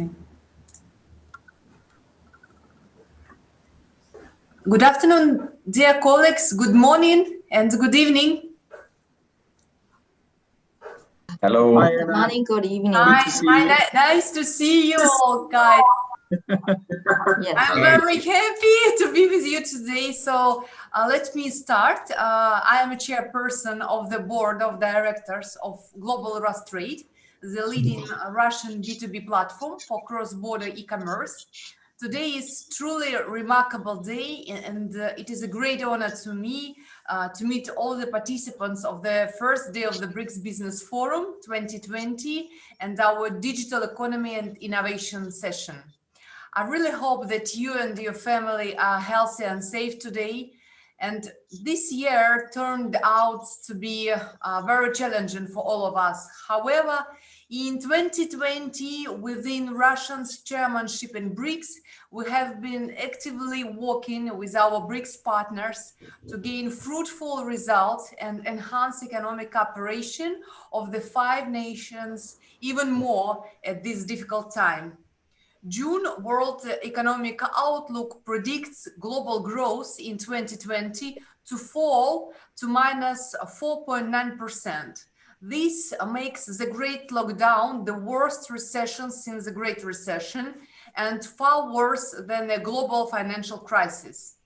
Okay. Good afternoon, dear colleagues. Good morning and good evening. Hello. Hi, Good morning, good evening. Nice to see you all, guys. Yes. I'm very happy to be with you today. So let me start. I am a chairperson of the board of directors of Global Rust Trade, the leading Russian B2B platform for cross-border e-commerce. Today is truly a remarkable day, and it is a great honor to me to meet all the participants of the first day of the BRICS Business Forum 2020 and our digital economy and innovation session. I really hope that you and your family are healthy and safe today. And this year turned out to be very challenging for all of us. However, in 2020, within Russia's chairmanship in BRICS, we have been actively working with our BRICS partners to gain fruitful results and enhance economic cooperation of the 5 nations even more at this difficult time. June World Economic Outlook predicts global growth in 2020 to fall to minus 4.9%. This makes the Great Lockdown the worst recession since the Great Recession and far worse than the global financial crisis.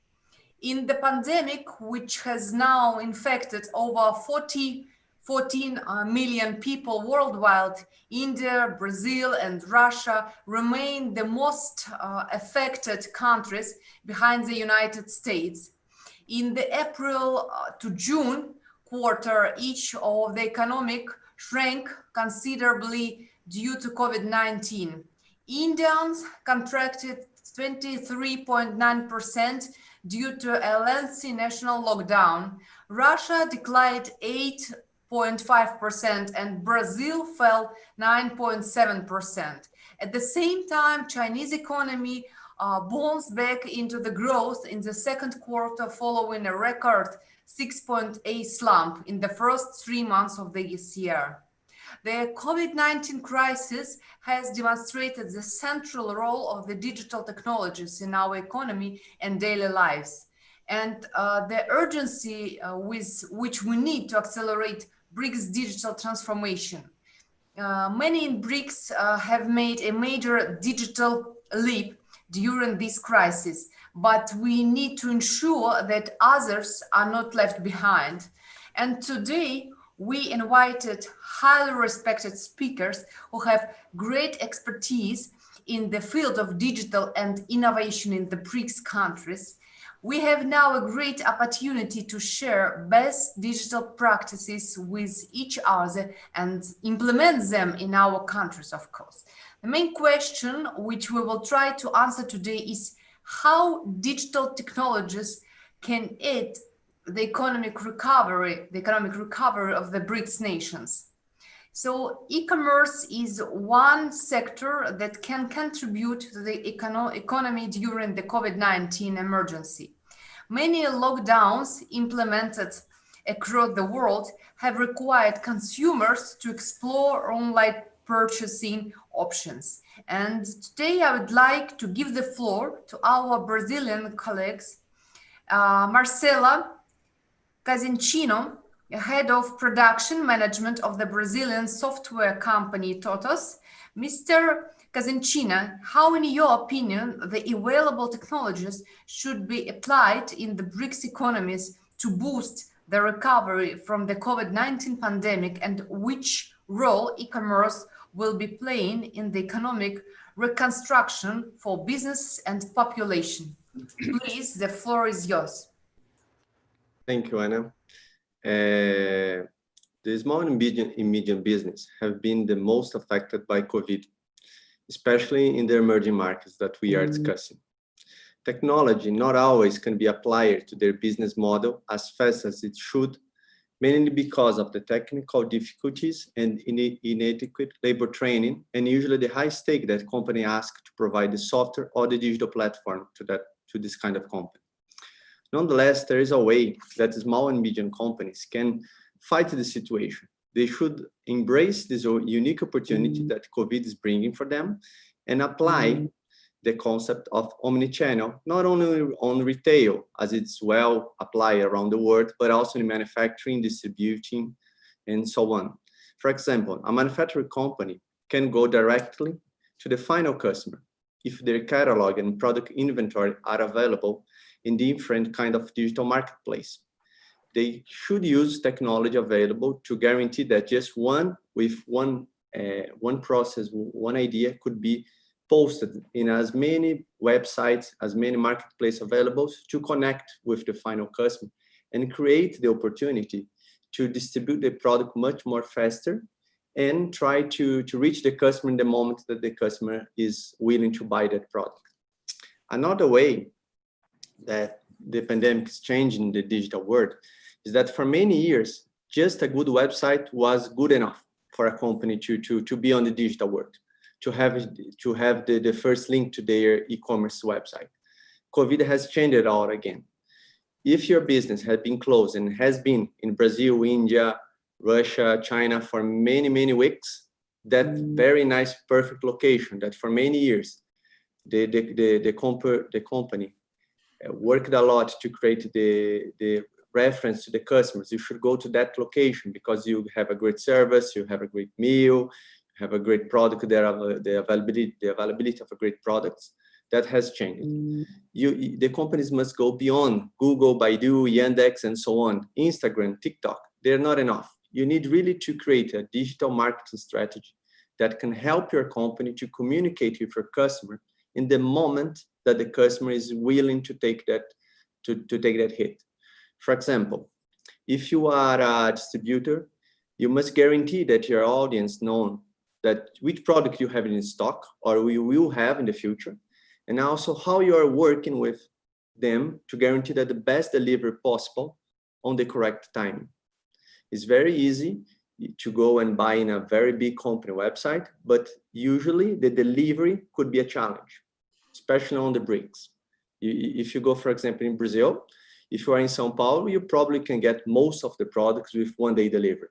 In the pandemic, which has now infected over 14 million people worldwide, India, Brazil, and Russia remain the most affected countries behind the United States. In the April to June quarter, each of the economic shrank considerably due to COVID-19. Indians contracted 23.9% due to a lengthy national lockdown. Russia declined 8.5% and Brazil fell 9.7%. At the same time, Chinese economy bounced back into the growth in the second quarter following a record 6.8 slump in the first 3 months of this year. The COVID-19 crisis has demonstrated the central role of the digital technologies in our economy and daily lives, and the urgency with which we need to accelerate BRICS digital transformation. Many in BRICS have made a major digital leap during this crisis, but we need to ensure that others are not left behind. And today, we invited highly respected speakers who have great expertise in the field of digital and innovation in the BRICS countries. We have now a great opportunity to share best digital practices with each other and implement them in our countries, of course. The main question which we will try to answer today is how digital technologies can aid the economic recovery of the BRICS nations. So e-commerce is one sector that can contribute to the economy during the COVID-19 emergency. Many lockdowns implemented across the world have required consumers to explore online purchasing options. And today I would like to give the floor to our Brazilian colleagues, Marcela Casencino, head of production management of the Brazilian software company TOTOS. Mr. Casencino, how in your opinion the available technologies should be applied in the BRICS economies to boost the recovery from the COVID-19 pandemic, and which role e-commerce will be playing in the economic reconstruction for business and population? Please, the floor is yours. Thank you, Anna. The small and medium business have been the most affected by COVID, especially in the emerging markets that we are discussing. Technology not always can be applied to their business model as fast as it should, mainly because of the technical difficulties and inadequate labor training, and usually the high stake that company ask to provide the software or the digital platform to this kind of company. Nonetheless, there is a way that small and medium companies can fight the situation. They should embrace this unique opportunity that COVID is bringing for them and apply the concept of omnichannel, not only on retail, as it's well applied around the world, but also in manufacturing, distributing, and so on. For example, a manufacturing company can go directly to the final customer if their catalog and product inventory are available in different kind of digital marketplace. They should use technology available to guarantee that just one process, one idea could be posted in as many websites, as many marketplaces available to connect with the final customer and create the opportunity to distribute the product much more faster and try to reach the customer in the moment that the customer is willing to buy that product. Another way that the pandemic is changing the digital world is that for many years, just a good website was good enough for a company to be on the digital world, to have the first link to their e-commerce website. COVID has changed it all again. If your business had been closed and has been in Brazil, India, Russia, China for many, many weeks, that very nice, perfect location that for many years, the company worked a lot to create the reference to the customers. You should go to that location because you have a great service, you have a great meal, you have a great product there, the availability of a great products. That has changed. The companies must go beyond Google, Baidu, Yandex, and so on. Instagram, TikTok, they're not enough. You need really to create a digital marketing strategy that can help your company to communicate with your customer in the moment that the customer is willing to take that hit. For example, if you are a distributor, you must guarantee that your audience knows that which product you have in stock or we will have in the future, and also how you are working with them to guarantee that the best delivery possible on the correct time. It's very easy to go and buy in a very big company website, but usually the delivery could be a challenge, especially on the BRICS. If you go, for example, in Brazil, if you are in São Paulo, you probably can get most of the products with one-day delivery.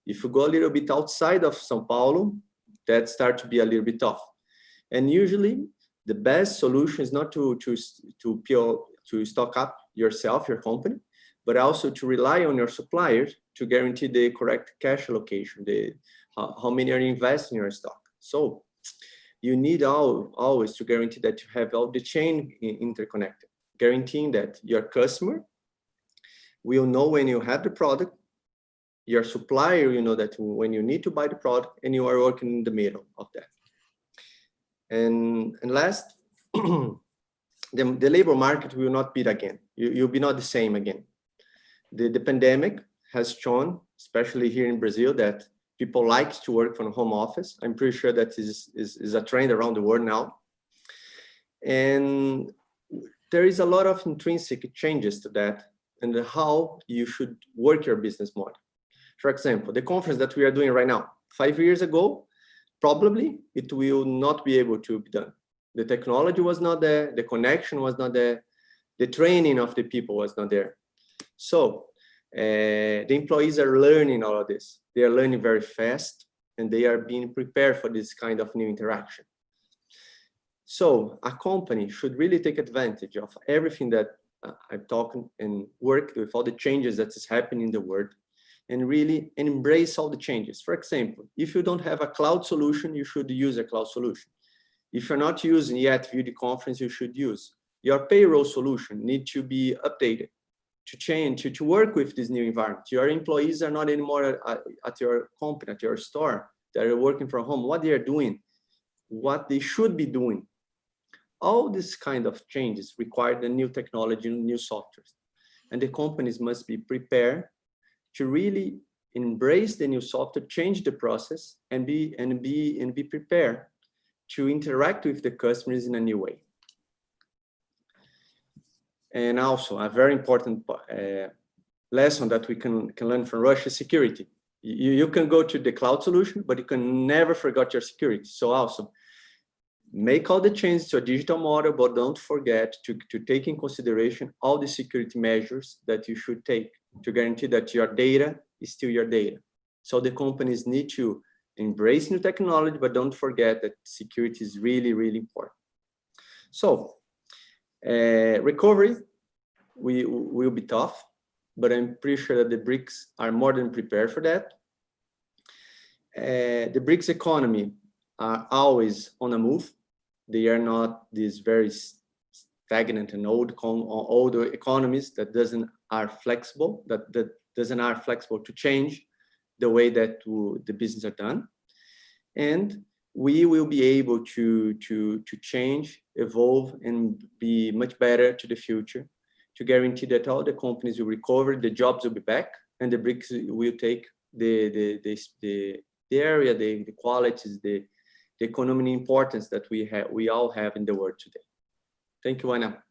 If you go a little bit outside of São Paulo, that starts to be a little bit tough. And usually, the best solution is not to stock up yourself, your company, but also to rely on your suppliers to guarantee the correct cash allocation, how many are investing in your stock. So you need always to guarantee that you have all the chain interconnected, guaranteeing that your customer will know when you have the product, your supplier, you know that when you need to buy the product, and you are working in the middle of that. And last, the labor market will not be again. You'll be not the same again. The pandemic has shown, especially here in Brazil, that people like to work from home office. I'm pretty sure that is a trend around the world now. And there is a lot of intrinsic changes to that and how you should work your business model. For example, the conference that we are doing right now, 5 years ago, probably it will not be able to be done. The technology was not there, the connection was not there, the training of the people was not there. So the employees are learning all of this. They are learning very fast and they are being prepared for this kind of new interaction. So a company should really take advantage of everything that I've talked and worked with, all the changes that is happening in the world, and really embrace all the changes. For example, if you don't have a cloud solution, you should use a cloud solution. If you're not using yet video conference, you should use. Your payroll solution needs to be updated, to change, to work with this new environment. Your employees are not anymore at your company, at your store. They're working from home. What they are doing, what they should be doing. All this kind of changes require the new technology, new softwares. And the companies must be prepared to really embrace the new software, change the process, and be prepared to interact with the customers in a new way. And also a very important lesson that we can learn from Russia is security. You can go to the cloud solution, but you can never forget your security. So also make all the changes to a digital model, but don't forget to take in consideration all the security measures that you should take to guarantee that your data is still your data. So the companies need to embrace new technology, but don't forget that security is really, really important. So recovery will be tough, but I'm pretty sure that the BRICS are more than prepared for that. The BRICS economy are always on a move. They are not these very stagnant and old economies that are flexible to change the way that the business are done. And we will be able to change, evolve, and be much better to the future, to guarantee that all the companies will recover, the jobs will be back, and the BRICS will take the area, the qualities, the economic importance that we all have in the world today. Thank you, Ana.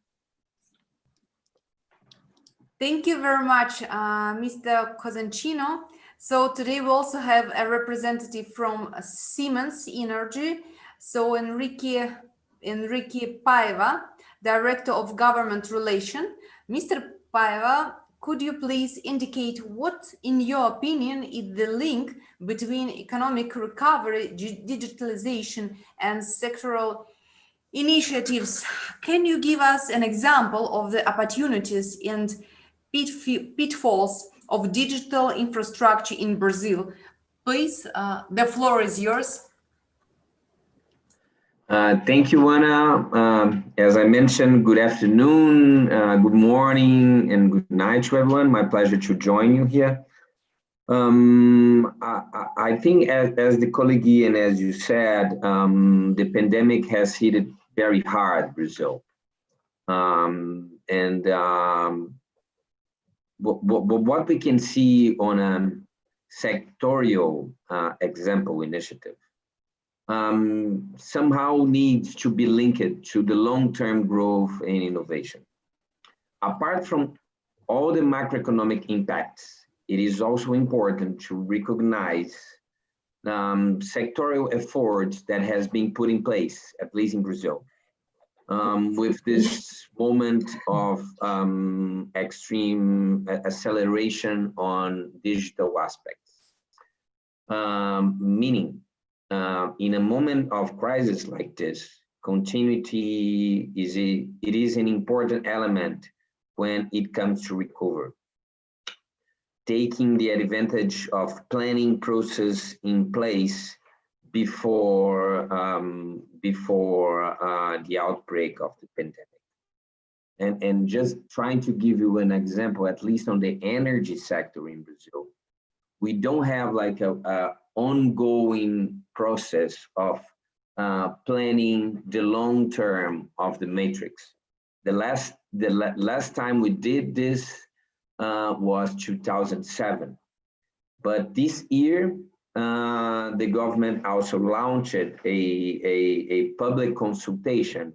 Thank you very much, Mr. Cosentino. So today we also have a representative from Siemens Energy. So Enrique Paiva, Director of Government Relations. Mr. Paiva, could you please indicate what, in your opinion, is the link between economic recovery, digitalization, and sectoral initiatives? Can you give us an example of the opportunities and pitfalls of digital infrastructure in Brazil? Please, the floor is yours. Thank you, Ana. As I mentioned, good afternoon, good morning, and good night to everyone. My pleasure to join you here. I think as the colleague and as you said, the pandemic has hit it very hard, Brazil. What we can see on a sectorial example initiative somehow needs to be linked to the long-term growth and innovation. Apart from all the macroeconomic impacts, it is also important to recognize sectorial efforts that has been put in place, at least in Brazil, with this moment of extreme acceleration on digital aspects. Meaning, in a moment of crisis like this, continuity is an important element when it comes to recover. Taking the advantage of planning process in place before the outbreak of the pandemic. And just trying to give you an example, at least on the energy sector in Brazil, we don't have like a ongoing process of planning the long term of the matrix. The last time we did this was 2007, but this year the government also launched a public consultation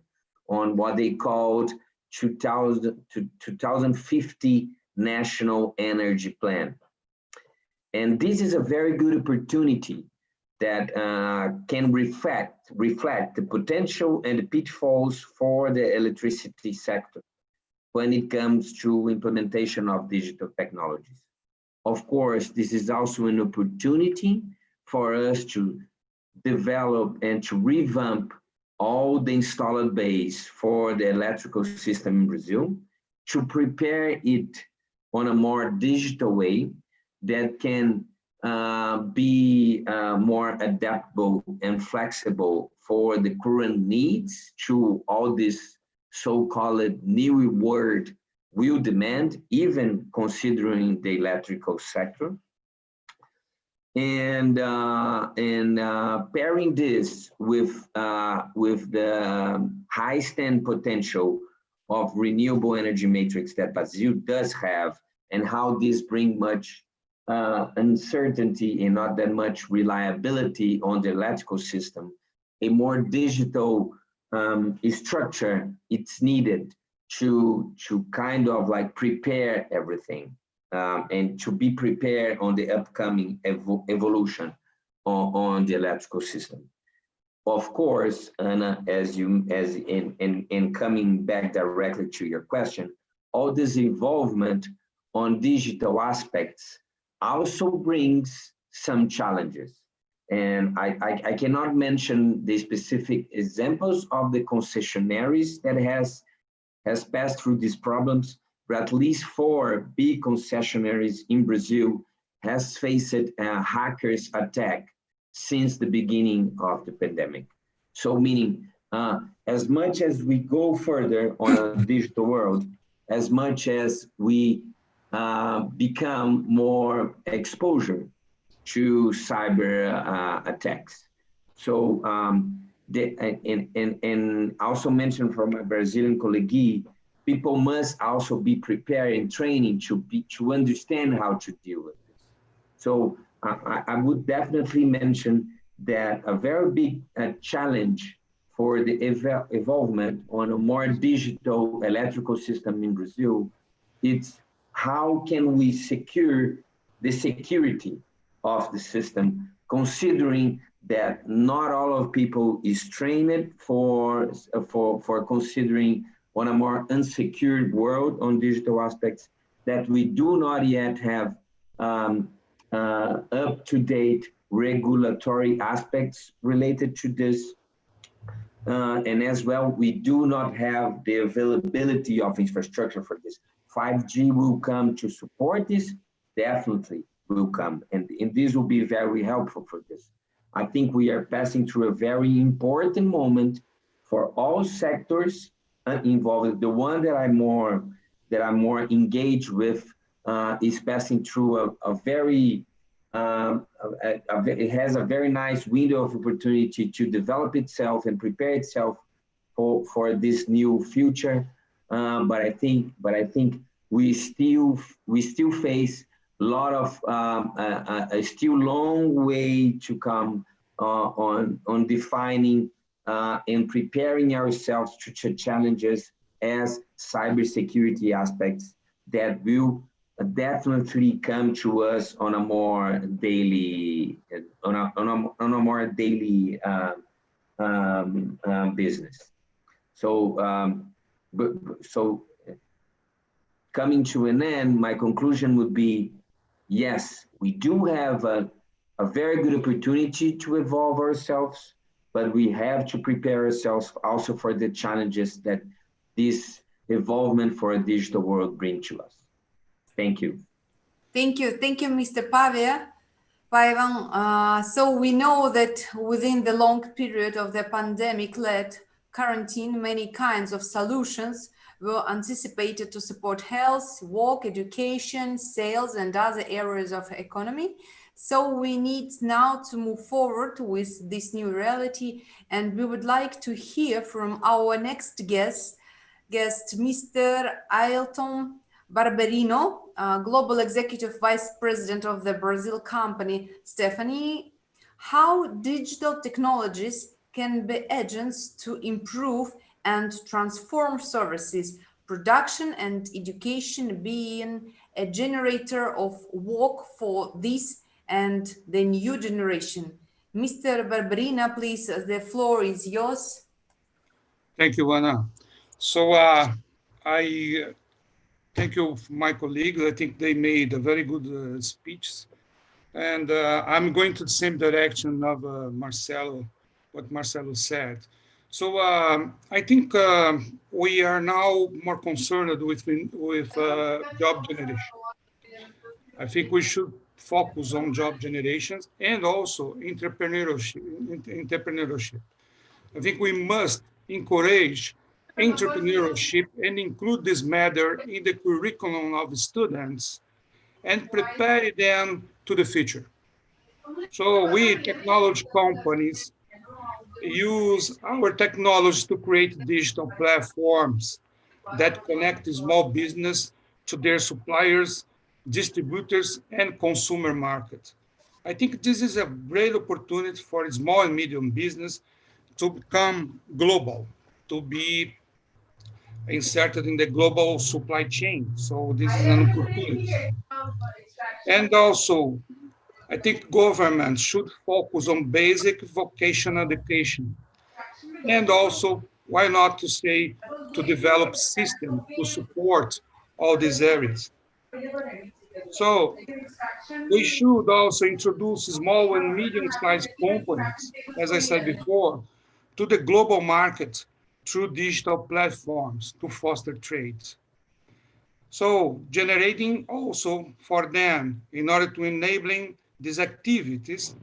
on what they called 2050 National Energy Plan. And this is a very good opportunity that can reflect the potential and the pitfalls for the electricity sector when it comes to implementation of digital technologies. Of course, this is also an opportunity for us to develop and to revamp all the installed base for the electrical system in Brazil, to prepare it on a more digital way that can be more adaptable and flexible for the current needs to all this so-called new world will demand, even considering the electrical sector. And pairing this with the high stand potential of renewable energy matrix that Brazil does have, and how this bring much uncertainty and not that much reliability on the electrical system, a more digital structure, it's needed to kind of like prepare everything and to be prepared on the upcoming evolution on the electrical system. Of course, Ana, in coming back directly to your question, all this involvement on digital aspects also brings some challenges. And I cannot mention the specific examples of the concessionaires that has passed through these problems, but at least 4 big concessionaires in Brazil has faced a hackers attack since the beginning of the pandemic. So meaning, as much as we go further on a digital world, as much as we become more exposure to cyber attacks. So, and also mentioned from my Brazilian colleague, people must also be prepared in training to understand how to deal with this. So I would definitely mention that a very big challenge for the evolvement on a more digital electrical system in Brazil, it's how can we secure the security of the system, considering that not all of people is trained for considering on a more unsecured world on digital aspects, that we do not yet have up-to-date regulatory aspects related to this. And as well, we do not have the availability of infrastructure for this. 5G will come to support this, definitely will come. And this will be very helpful for this. I think we are passing through a very important moment for all sectors involved. The one that I'm more engaged with is passing through a very, it has a very nice window of opportunity to develop itself and prepare itself for this new future. But I think we still face a lot of a still long way to come on defining and preparing ourselves to challenges as cybersecurity aspects that will definitely come to us on a more daily business. So so coming to an end, my conclusion would be, yes, we do have a very good opportunity to evolve ourselves, but we have to prepare ourselves also for the challenges that this evolvement for a digital world bring to us. Thank you. Thank you, Mr. Pavan. So we know that within the long period of the pandemic-led quarantine, many kinds of solutions were anticipated to support health, work, education, sales, and other areas of economy. So we need now to move forward with this new reality, and we would like to hear from our next guest, Mr. Ailton Barberino, Global Executive Vice President of the Brazil company Stephanie, how digital technologies can be agents to improve and transform services, production and education, being a generator of work for this and the new generation. Mr. Barberina, please, the floor is yours. Thank you, Anna. So I thank you, my colleagues. I think they made a very good speech. And I'm going to the same direction of what Marcelo said. So I think we are now more concerned with job generation. I think we should focus on job generations and also entrepreneurship. I think we must encourage entrepreneurship and include this matter in the curriculum of students and prepare them to the future. So we technology companies use our technology to create digital platforms that connect small business to their suppliers, distributors, and consumer market. I think this is a great opportunity for small and medium business to become global, to be inserted in the global supply chain. So this is an opportunity. And also, I think government should focus on basic vocational education. And also, why not to say, to develop systems to support all these areas. So we should also introduce small and medium-sized companies, as I said before, to the global market through digital platforms to foster trade. So generating also for them, in order to enabling these activities,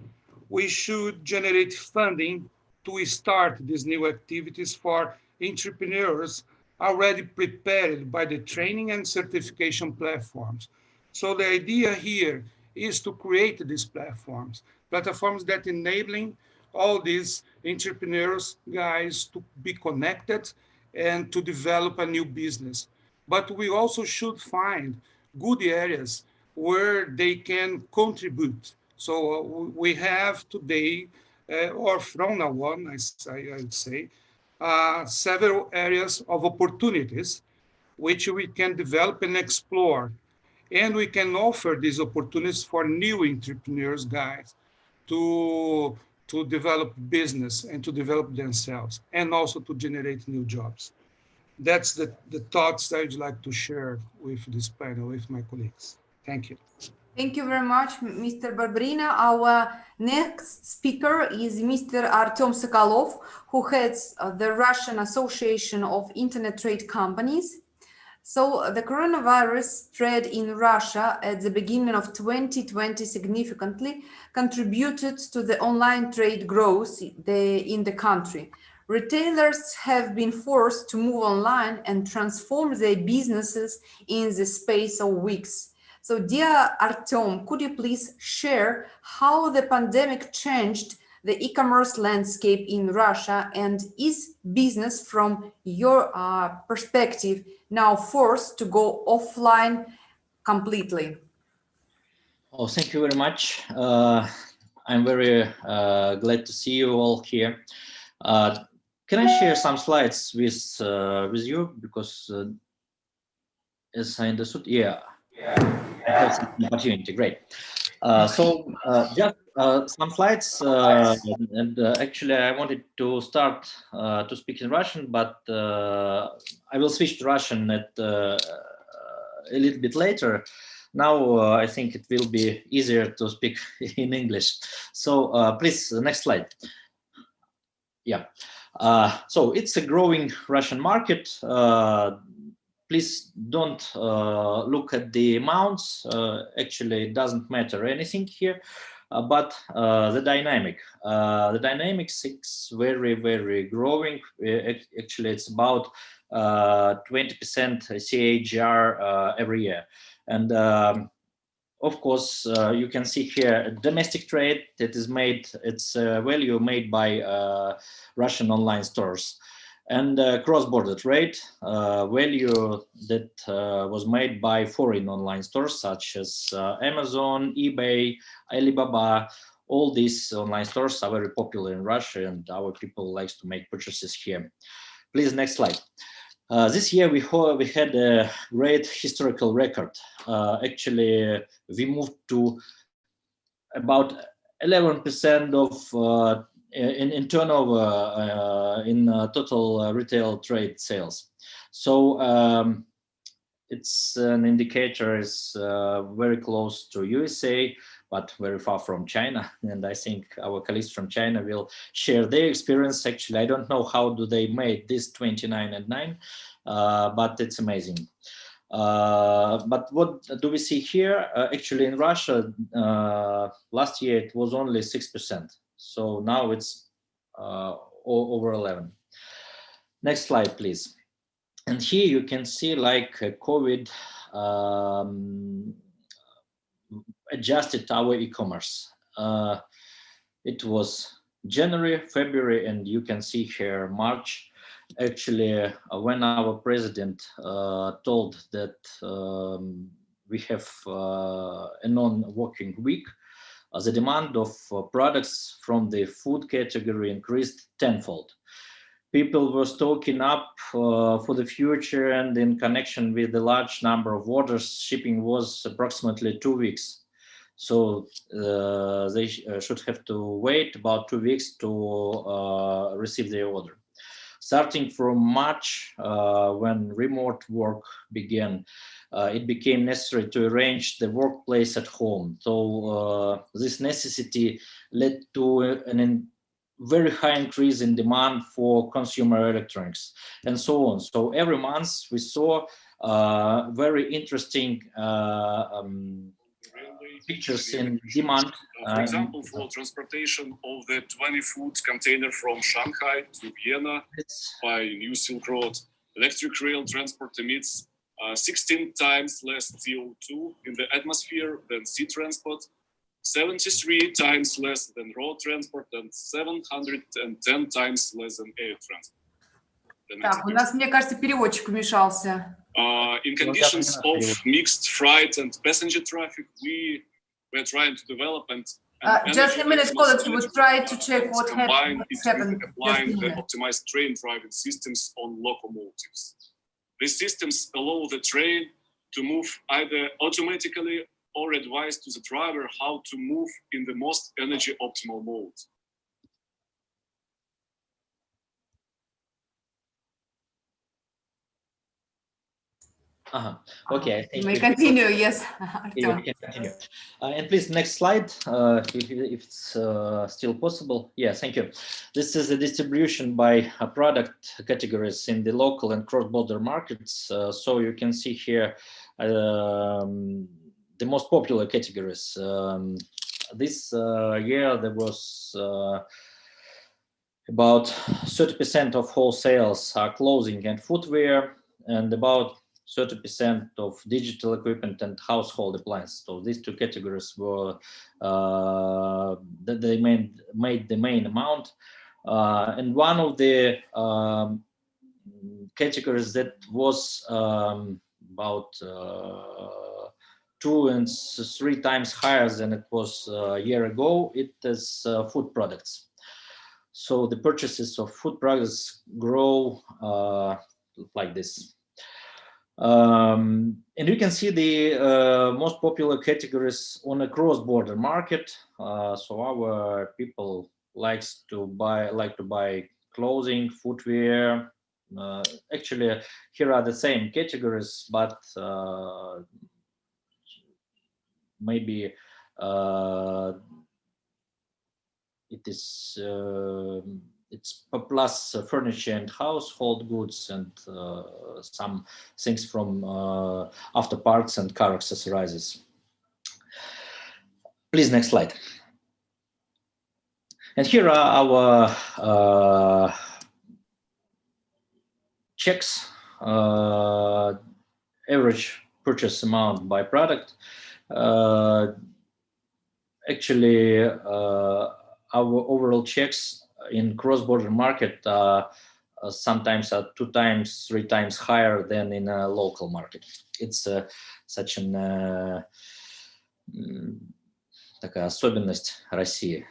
we should generate funding to start these new activities for entrepreneurs already prepared by the training and certification platforms. So the idea here is to create these platforms that enabling all these entrepreneurs guys to be connected and to develop a new business. But we also should find good areas where they can contribute. So we have today, or from now on, I'd say, several areas of opportunities which we can develop and explore. And we can offer these opportunities for new entrepreneurs, guys, to develop business and to develop themselves, and also to generate new jobs. That's the thoughts I'd like to share with this panel, with my colleagues. Thank you. Thank you very much, Mr. Barbarina. Our next speaker is Mr. Artem Sokolov, who heads the Russian Association of Internet Trade Companies. So the coronavirus spread in Russia at the beginning of 2020 significantly contributed to the online trade growth in the country. Retailers have been forced to move online and transform their businesses in the space of weeks. So dear Artem, could you please share how the pandemic changed the e-commerce landscape in Russia, and is business from your perspective now forced to go offline completely? Oh, thank you very much. I'm very glad to see you all here. Can I share some slides with you? Because as I understood, yeah, I have some opportunity. Great. So just some slides, and actually I wanted to start to speak in Russian, but I will switch to Russian at a little bit later. Now I think it will be easier to speak in English. So please, next slide. Yeah. So it's a growing Russian market. Please don't look at the amounts. Actually, it doesn't matter anything here, but the dynamic. The dynamics is very, very growing. Actually, it's about 20% CAGR every year. And of course, you can see here domestic trade that is made, it's value made by Russian online stores. And cross-border trade, value that was made by foreign online stores such as Amazon, eBay, Alibaba. All these online stores are very popular in Russia, and our people likes to make purchases here. Please, next slide. This year we had a great historical record. Actually, we moved to about 11% of in turnover in total retail trade sales. So it's an indicator is very close to USA, but very far from China. And I think our colleagues from China will share their experience. Actually, I don't know how do they made this 29 and 9, but it's amazing. But what do we see here? Actually, in Russia, last year it was only 6%. So now it's over 11. Next slide, please. And here you can see like COVID adjusted our e-commerce. It was January, February, and you can see here March. Actually, when our president told that we have a non-working week, the demand of products from the food category increased tenfold. People were stocking up for the future, and in connection with the large number of orders, shipping was approximately 2 weeks. So they should have to wait about 2 weeks to receive their order. Starting from March, when remote work began, it became necessary to arrange the workplace at home. So this necessity led to a very high increase in demand for consumer electronics and so on. So every month we saw very interesting pictures in demand. For example, for transportation of the 20 food container from Shanghai to Vienna by New Silk Road, electric rail transport emits 16 times less CO2 in the atmosphere than sea transport, 73 times less than road transport, and 710 times less than air transport. Так, у нас, мне кажется, переводчик вмешался. In conditions of mixed freight and passenger traffic, we're trying to develop and Just a minute, colleagues, we try to check what happened. Applying the optimized train driving systems on locomotives. These systems allow the train to move either automatically or advise to the driver how to move in the most energy optimal mode. Okay. We continue, yes. Yeah, we can continue. And please, next slide, if it's still possible. Yeah, thank you. This is a distribution by product categories in the local and cross-border markets. So you can see here the most popular categories. This year there was about 30% of wholesales are clothing and footwear, and about 30% of digital equipment and household appliances. So these two categories were they made the main amount. And one of the categories that was about 2 and 3 times higher than it was a year ago, it is food products. So the purchases of food products grow like this. And you can see the most popular categories on a cross-border market. So our people like to buy clothing, footwear. Actually, here are the same categories, but maybe it is it's plus furniture and household goods and some things from after parts and car accessories. Please, next slide. And here are our checks, average purchase amount by product. Actually, our overall checks in cross-border market sometimes are 2 times, 3 times higher than in a local market. It's such an такая особенность России.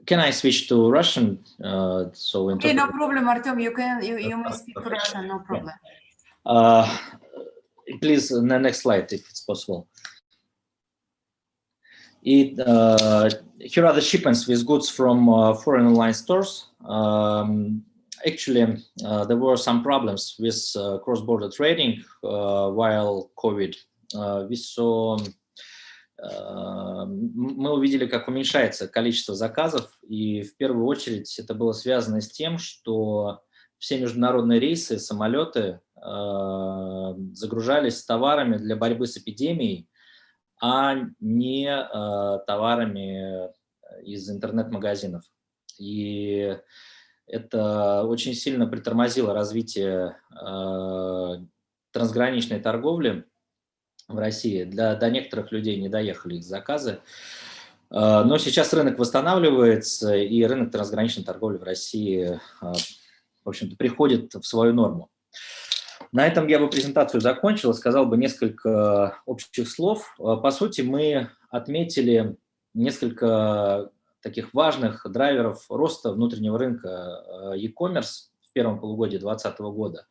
Can I switch to Russian? Okay, no problem, Artem. You may speak Russian, no problem. Please, the next slide, if it's possible. Here are the shipments with goods from foreign online stores. Actually, there were some problems with cross-border trading while COVID. We saw, мы увидели, как уменьшается количество заказов, и в первую очередь это было связано с тем, что все международные рейсы, самолеты загружались товарами для борьбы с эпидемией, а не товарами из интернет-магазинов. И это очень сильно притормозило развитие трансграничной торговли в России. До некоторых людей не доехали их заказы. Но сейчас рынок восстанавливается, и рынок трансграничной торговли в России, в общем-то, приходит в свою норму. На этом я бы презентацию закончил, сказал бы несколько общих слов. По сути, мы отметили несколько таких важных драйверов роста внутреннего рынка e-commerce в первом полугодии 2020 года.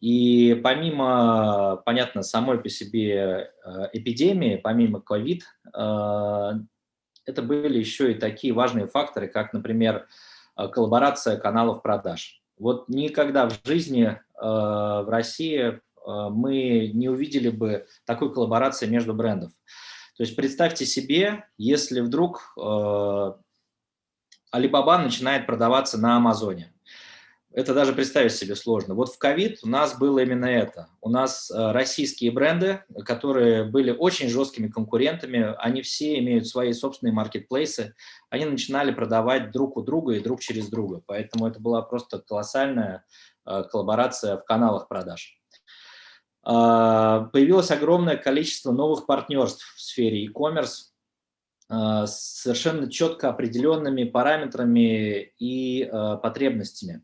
И помимо, понятно, самой по себе эпидемии, помимо COVID, это были еще и такие важные факторы, как, например, коллаборация каналов продаж. Вот никогда в жизни в России мы не увидели бы такой коллаборации между брендов. То есть представьте себе, если вдруг Alibaba начинает продаваться на Амазоне. Это даже представить себе сложно. Вот в ковид у нас было именно это. У нас российские бренды, которые были очень жесткими конкурентами, они все имеют свои собственные маркетплейсы, они начинали продавать друг у друга и друг через друга. Поэтому это была просто колоссальная коллаборация в каналах продаж. Появилось огромное количество новых партнерств в сфере e-commerce с совершенно четко определенными параметрами и потребностями.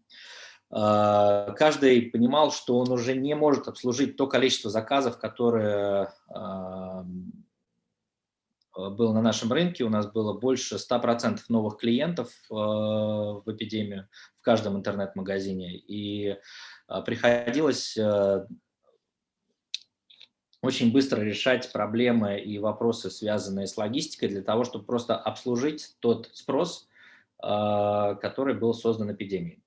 Каждый понимал, что он уже не может обслужить то количество заказов, которое было на нашем рынке. У нас было больше 100% новых клиентов в эпидемию в каждом интернет-магазине. И приходилось очень быстро решать проблемы и вопросы, связанные с логистикой, для того, чтобы просто обслужить тот спрос, который был создан эпидемией.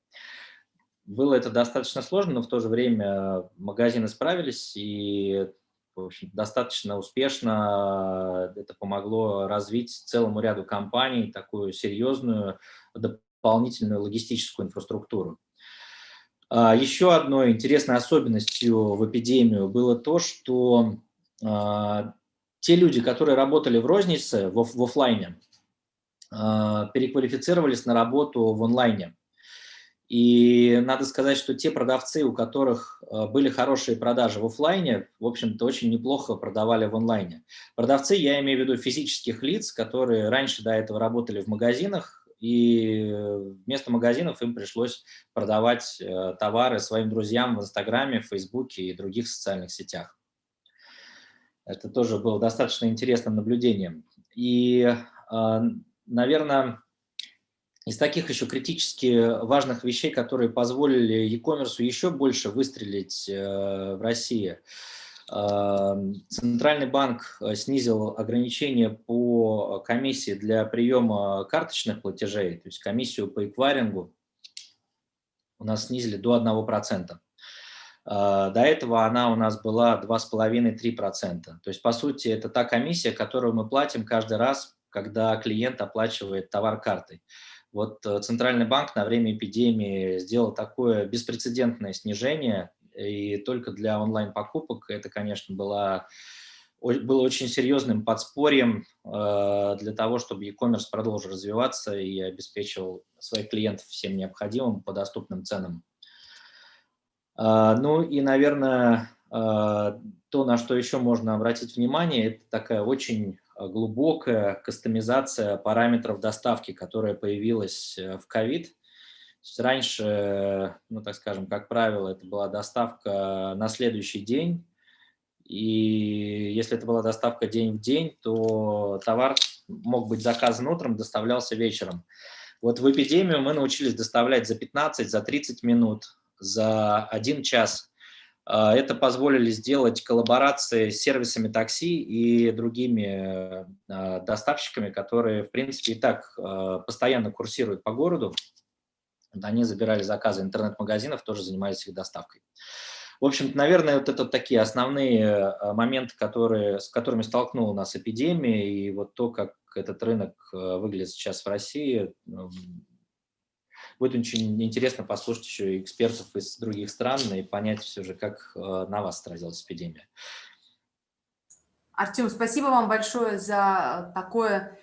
Было это достаточно сложно, но в то же время магазины справились, и, в общем, достаточно успешно это помогло развить целому ряду компаний такую серьезную дополнительную логистическую инфраструктуру. Еще одной интересной особенностью в эпидемию было то, что те люди, которые работали в рознице, в офлайне, переквалифицировались на работу в онлайне. И надо сказать, что те продавцы, у которых были хорошие продажи в офлайне, в общем-то, очень неплохо продавали в онлайне. Продавцы, я имею в виду физических лиц, которые раньше до этого работали в магазинах, и вместо магазинов им пришлось продавать товары своим друзьям в Инстаграме, в Фейсбуке и других социальных сетях. Это тоже было достаточно интересным наблюдением. И, наверное, из таких еще критически важных вещей, которые позволили e-commerce еще больше выстрелить в России, Центральный банк снизил ограничения по комиссии для приема карточных платежей, то есть комиссию по эквайрингу у нас снизили до 1%. До этого она у нас была 2,5–3%. То есть, по сути, это та комиссия, которую мы платим каждый раз, когда клиент оплачивает товар картой. Вот Центральный банк на время эпидемии сделал такое беспрецедентное снижение, и только для онлайн-покупок это, конечно, было очень серьезным подспорьем для того, чтобы e-commerce продолжил развиваться и обеспечивал своих клиентов всем необходимым по доступным ценам. Ну и, наверное, то, на что еще можно обратить внимание, это такая очень глубокая кастомизация параметров доставки, которая появилась в ковид. Раньше, ну, так скажем, как правило, это была доставка на следующий день, и если это была доставка день в день, то товар мог быть заказан утром, доставлялся вечером. Вот в эпидемию мы научились доставлять за 15, за 30 минут, за 1 час. Это позволили сделать коллаборации с сервисами такси и другими доставщиками, которые, в принципе, и так постоянно курсируют по городу. Они забирали заказы интернет-магазинов, тоже занимались их доставкой. В общем-то, наверное, вот это такие основные моменты, с которыми столкнула нас эпидемия, и вот то, как этот рынок выглядит сейчас в России. Будет очень интересно послушать еще экспертов из других стран и понять все же, как на вас отразилась эпидемия. Артем, спасибо вам большое за такое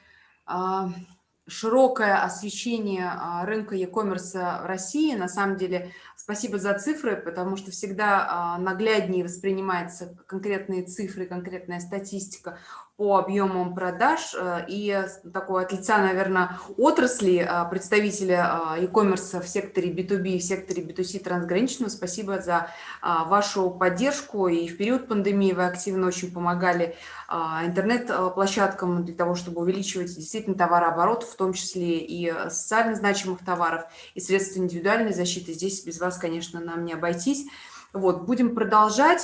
широкое освещение рынка e-commerce в России. На самом деле, спасибо за цифры, потому что всегда нагляднее воспринимаются конкретные цифры, конкретная статистика по объемам продаж. И такое от лица, наверное, отрасли представителя e-commerce в секторе B2B и в секторе B2C трансграничного, спасибо за вашу поддержку. И в период пандемии вы активно очень помогали интернет-площадкам для того, чтобы увеличивать действительно товарооборот, в том числе и социально значимых товаров, и средств индивидуальной защиты. Здесь без вас, конечно, нам не обойтись. Вот, будем продолжать.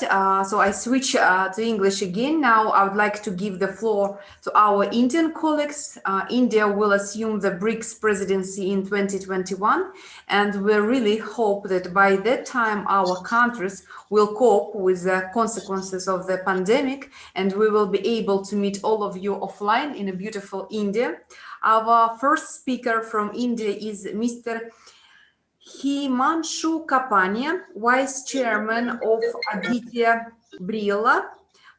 So I switch to English again. Now I would like to give the floor to our Indian colleagues. India will assume the BRICS presidency in 2021, and we really hope that by that time our countries will cope with the consequences of the pandemic, and we will be able to meet all of you offline in a beautiful India. Our first speaker from India is Mr. Himanshu Kapania, Vice Chairman of Aditya Birla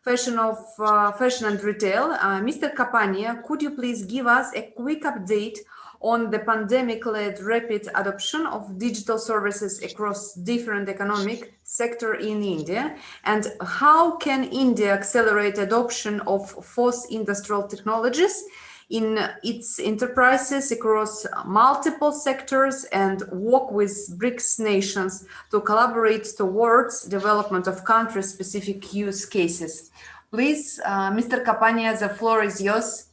Fashion and Retail. Mr. Kapania, could you please give us a quick update on the pandemic-led rapid adoption of digital services across different economic sectors in India, and how can India accelerate adoption of fourth industrial technologies in its enterprises across multiple sectors and work with BRICS nations to collaborate towards development of country-specific use cases. Please, Mr. Kapania, the floor is yours.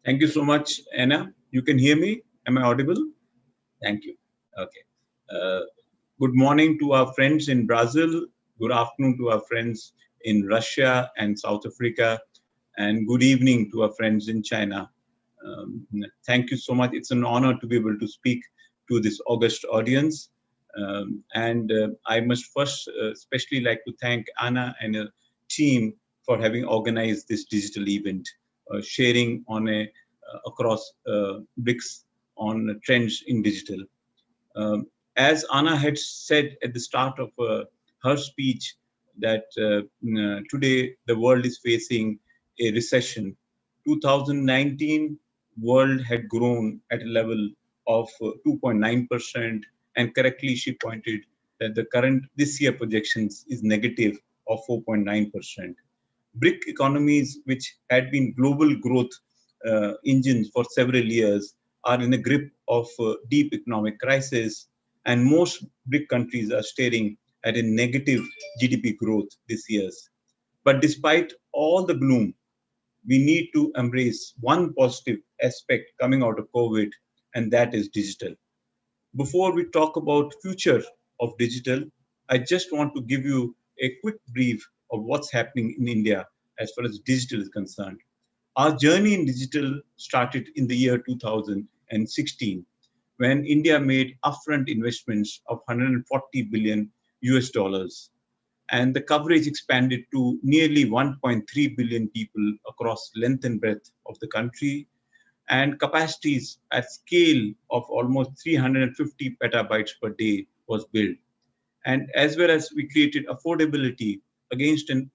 Thank you so much, Anna. You can hear me? Am I audible? Thank you. Okay. Good morning to our friends in Brazil. Good afternoon to our friends in Russia and South Africa. And good evening to our friends in China. Thank you so much. It's an honor to be able to speak to this august audience. I must first especially like to thank Anna and her team for having organized this digital event, sharing on across BRICS on trends in digital. As Anna had said at the start of her speech, that today the world is facing a recession. 2019, world had grown at a level of 2.9%, and correctly she pointed that the current this year projections is negative of 4.9%. BRIC economies, which had been global growth engines for several years, are in a grip of deep economic crisis, and most BRIC countries are staring at a negative GDP growth this year. But despite all the gloom, we need to embrace one positive aspect coming out of COVID, and that is digital. Before we talk about future of digital, I just want to give you a quick brief of what's happening in India as far as digital is concerned. Our journey in digital started in the year 2016, when India made upfront investments of 140 billion US dollars. And the coverage expanded to nearly 1.3 billion people across length and breadth of the country, and capacities at scale of almost 350 petabytes per day was built. And as well as we created affordability against an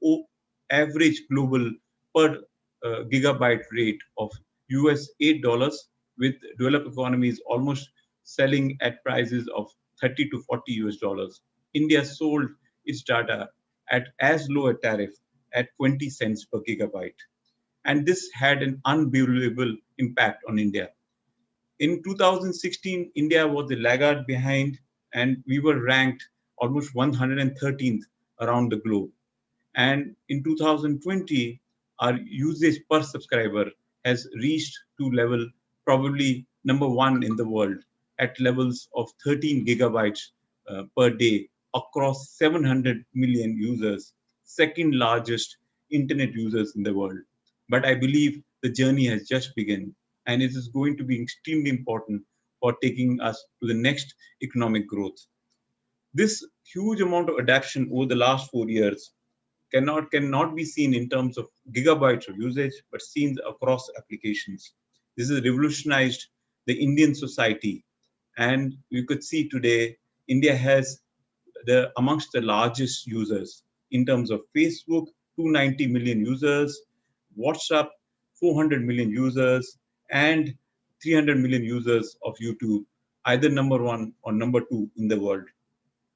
average global per gigabyte rate of US $8, with developed economies almost selling at prices of 30 to 40 US dollars. India sold its data at as low a tariff at 20 cents per gigabyte. And this had an unbelievable impact on India. In 2016, India was the laggard behind, and we were ranked almost 113th around the globe. And in 2020, our usage per subscriber has reached to level probably #1 in the world at levels of 13 gigabytes per day across 700 million users, second largest internet users in the world. But I believe the journey has just begun, and it is going to be extremely important for taking us to the next economic growth. This huge amount of adoption over the last 4 years cannot be seen in terms of gigabytes of usage, but seen across applications. This has revolutionized the Indian society, and you could see today India has amongst the largest users in terms of Facebook, 290 million users, WhatsApp, 400 million users, and 300 million users of YouTube, either #1 or #2 in the world.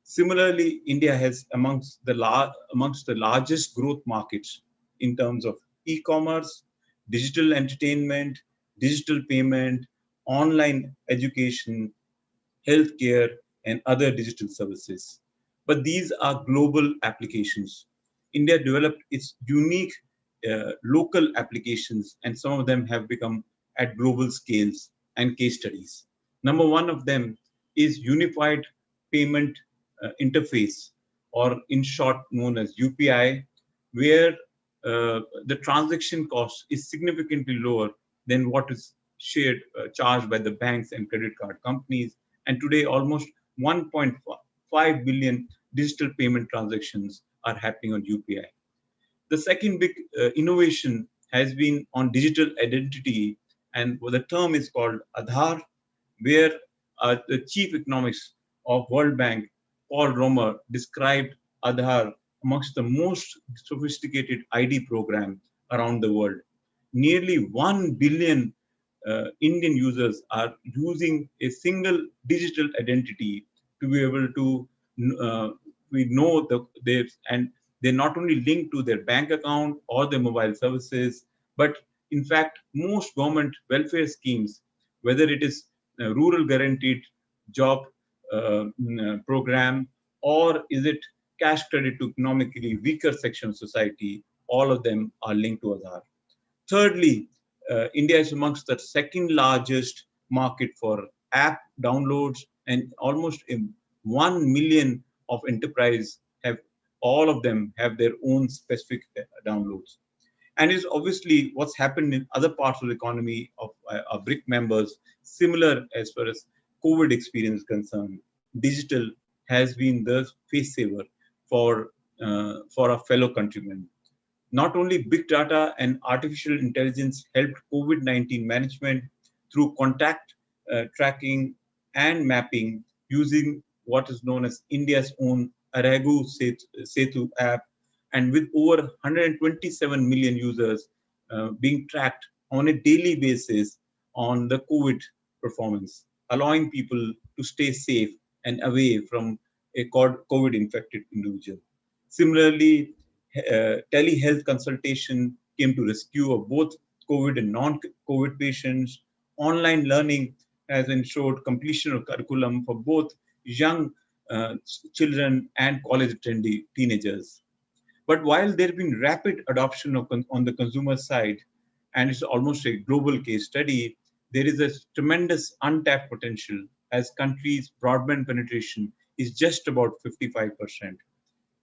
Similarly, India has amongst the largest growth markets in terms of e-commerce, digital entertainment, digital payment, online education, healthcare, and other digital services. But these are global applications. India developed its unique local applications, and some of them have become at global scales and case studies. #1 of them is unified payment interface or in short known as UPI, where the transaction cost is significantly lower than what is charged by the banks and credit card companies. And today, almost 1.5 billion digital payment transactions are happening on UPI. The second big innovation has been on digital identity, and the term is called Aadhaar, where the chief economist of World Bank, Paul Romer, described Aadhaar amongst the most sophisticated ID program around the world. Nearly 1 billion Indian users are using a single digital identity to be able to we know and they not only link to their bank account or their mobile services, but in fact, most government welfare schemes, whether it is a rural guaranteed job program, or is it cash credit to economically weaker section of society, all of them are linked to Aadhaar. Thirdly, India is amongst the second largest market for app downloads, and almost 1 million of enterprise all of them have their own specific downloads. And it's obviously what's happened in other parts of the economy of our BRIC members, similar as far as COVID experience is concerned. Digital has been the face saver for our fellow countrymen. Not only big data and artificial intelligence helped COVID-19 management through contact tracking and mapping using what is known as India's own Aragu Setu app, and with over 127 million users being tracked on a daily basis on the COVID performance, allowing people to stay safe and away from a COVID-infected individual. Similarly, telehealth consultation came to rescue of both COVID and non-COVID patients. Online learning has ensured completion of curriculum for both young children and college attendee teenagers. But while there has been rapid adoption on the consumer side, and it's almost a global case study, there is a tremendous untapped potential as countries' broadband penetration is just about 55%.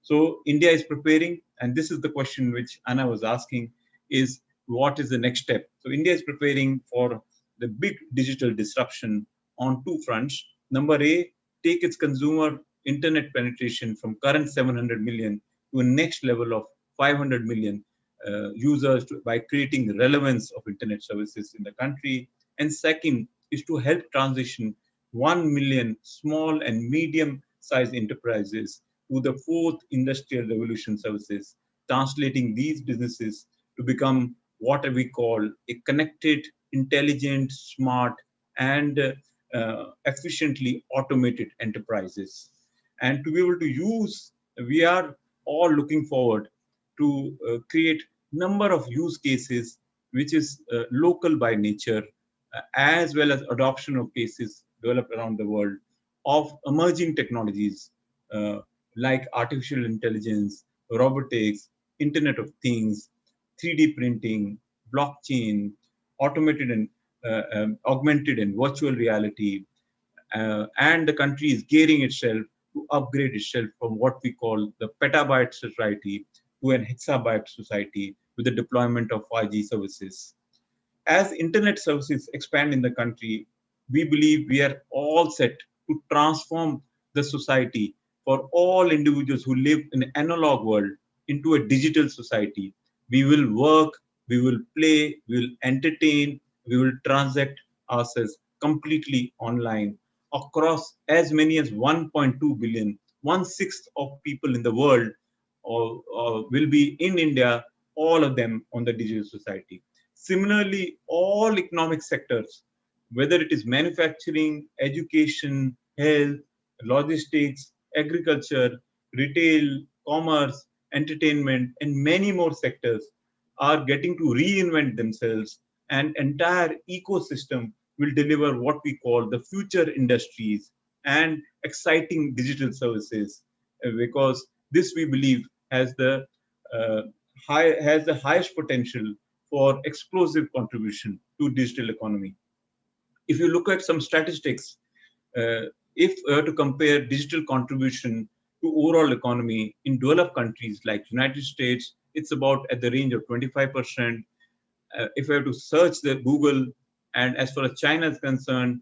So India is preparing, and this is the question which Anna was asking, is what is the next step? So India is preparing for the big digital disruption on two fronts. Number A, take its consumer internet penetration from current 700 million to a next level of 500 million users by creating the relevance of internet services in the country. And second is to help transition 1 million small and medium-sized enterprises to the fourth industrial revolution services, translating these businesses to become what we call a connected, intelligent, smart, and efficiently automated enterprises. And to be able to use, we are all looking forward to create number of use cases which is local by nature, as well as adoption of cases developed around the world of emerging technologies like artificial intelligence, robotics, Internet of Things, 3D printing, blockchain, automated and augmented and virtual reality, and the country is gearing itself to upgrade itself from what we call the petabyte society to an hexabyte society with the deployment of 5G services. As internet services expand in the country, we believe we are all set to transform the society for all individuals who live in an analog world into a digital society. We will work, we will play, we will entertain, we will transact ourselves completely online across as many as 1.2 billion, 1/6 of people in the world will be in India, all of them on the digital society. Similarly, all economic sectors, whether it is manufacturing, education, health, logistics, agriculture, retail, commerce, entertainment, and many more sectors are getting to reinvent themselves, and entire ecosystem will deliver what we call the future industries and exciting digital services, because this we believe has the highest potential for explosive contribution to digital economy. If you look at some statistics, if to compare digital contribution to overall economy. In developed countries like United States, it's about at the range of 25%. If I have to search the Google, and as far as China is concerned,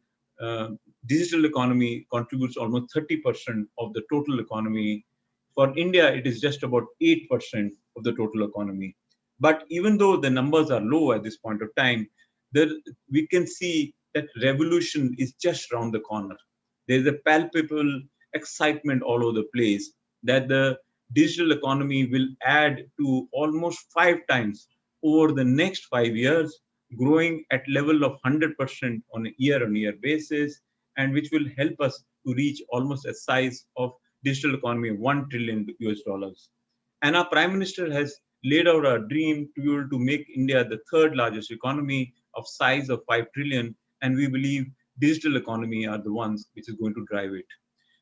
digital economy contributes almost 30% of the total economy. For India, it is just about 8% of the total economy. But even though the numbers are low at this point of time, we can see that revolution is just around the corner. There's a palpable excitement all over the place that the digital economy will add to almost 5 times over the next 5 years, growing at level of 100% on a year-on-year basis, and which will help us to reach almost a size of digital economy of $1 trillion US. And our Prime Minister has laid out a dream to be able to make India the 3rd largest economy of size of 5 trillion. And we believe digital economy are the ones which is going to drive it.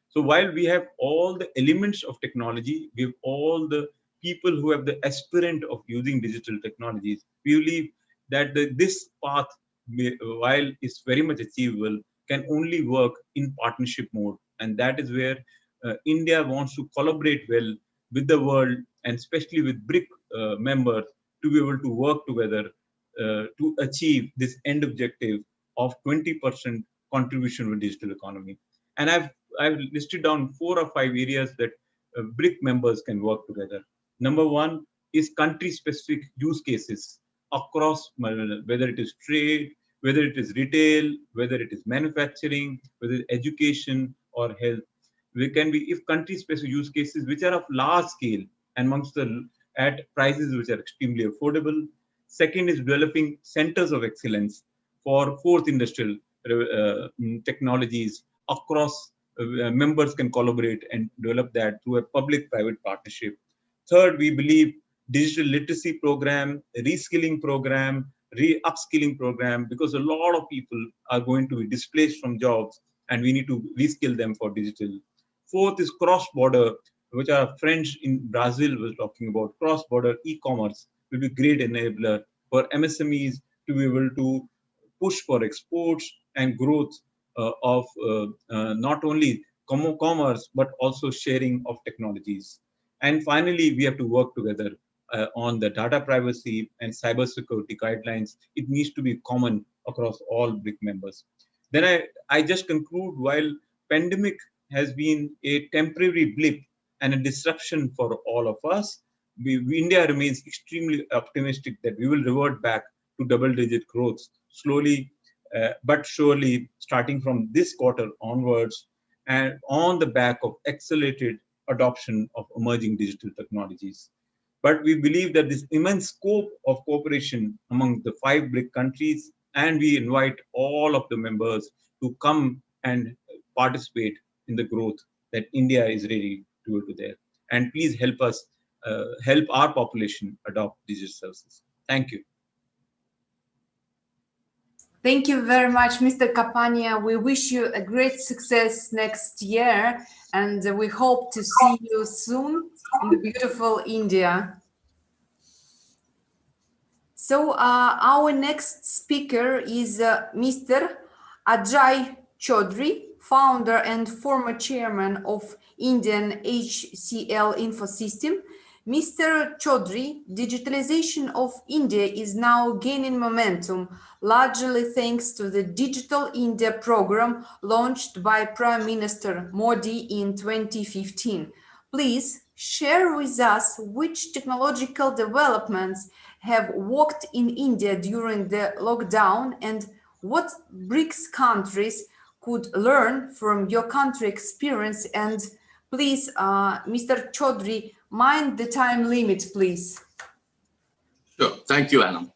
So while we have all the elements of technology, we have all the people who have the aspirant of using digital technologies, we believe that this path, while it's very much achievable, can only work in partnership mode. And that is where India wants to collaborate well with the world, and especially with BRIC members, to be able to work together to achieve this end objective of 20% contribution to digital economy. And I've listed down 4 or 5 areas that BRIC members can work together. Number 1 is country-specific use cases across, whether it is trade, whether it is retail, whether it is manufacturing, whether it's education or health. There can be, if country-specific use cases which are of large scale and at prices which are extremely affordable. Second is developing centers of excellence for 4th industrial technologies across. Members can collaborate and develop that through a public-private partnership. Third, we believe digital literacy program, reskilling program, re-upskilling program, because a lot of people are going to be displaced from jobs and we need to reskill them for digital. Fourth is cross-border, which our friends in Brazil were talking about. Cross-border e-commerce will be a great enabler for MSMEs to be able to push for exports and growth of not only commerce, but also sharing of technologies. And finally, we have to work together on the data privacy and cybersecurity guidelines. It needs to be common across all BRIC members. Then I just conclude, while pandemic has been a temporary blip and a disruption for all of us, India remains extremely optimistic that we will revert back to double-digit growth slowly but surely, starting from this quarter onwards, and on the back of accelerated adoption of emerging digital technologies. But we believe that this immense scope of cooperation among the 5 BRIC countries, and we invite all of the members to come and participate in the growth that India is ready to do there. And please help us, help our population adopt digital services. Thank you. Thank you very much, Mr. Kapania. We wish you a great success next year, and we hope to see you soon in the beautiful India. So our next speaker is Mr. Ajay Chaudhry, founder and former chairman of Indian HCL Infosystem. Mr. Chaudhry, digitalization of India is now gaining momentum, largely thanks to the Digital India program launched by Prime Minister Modi in 2015. Please share with us which technological developments have worked in India during the lockdown and what BRICS countries could learn from your country experience. And please, Mr. Chaudhry, mind the time limit, please. Sure. Thank you, Anna.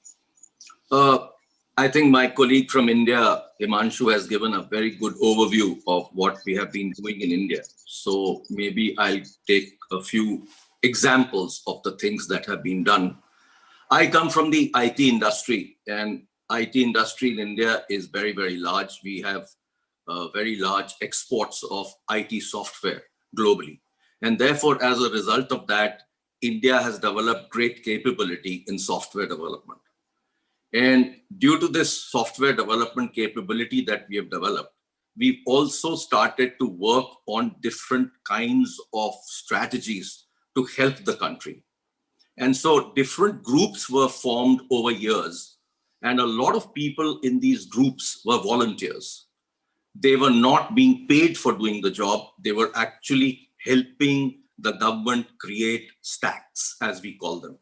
I think my colleague from India, Himanshu, has given a very good overview of what we have been doing in India. So maybe I'll take a few examples of the things that have been done. I come from the IT industry, and IT industry in India is very, very large. We have very large exports of IT software globally. And therefore, as a result of that, India has developed great capability in software development. And due to this software development capability that we have developed, we've also started to work on different kinds of strategies to help the country. And so different groups were formed over years, and a lot of people in these groups were volunteers. They were not being paid for doing the job. They were actually helping the government create stacks, as we call them.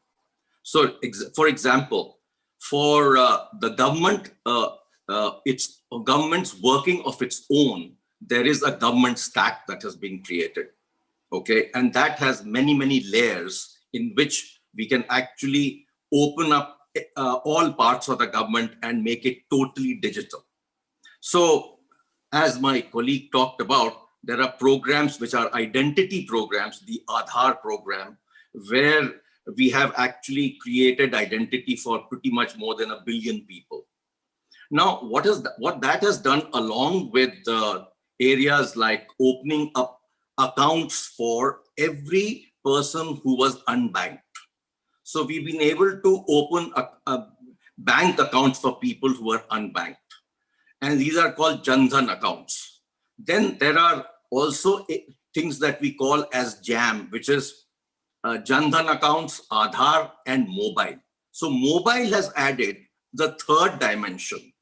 So, for example, for the government, it's government's working of its own, there is a government stack that has been created, okay? And that has many, many layers in which we can actually open up all parts of the government and make it totally digital. So, as my colleague talked about, there are programs which are identity programs, the Aadhaar program, where we have actually created identity for pretty much more than 1 billion people. Now, what that has done, along with areas like opening up accounts for every person who was unbanked. So we've been able to open a bank accounts for people who are unbanked. And these are called Jan Dhan accounts. Then there are also things that we call as JAM, which is Jan Dhan accounts, Aadhaar, and mobile. So mobile has added the third dimension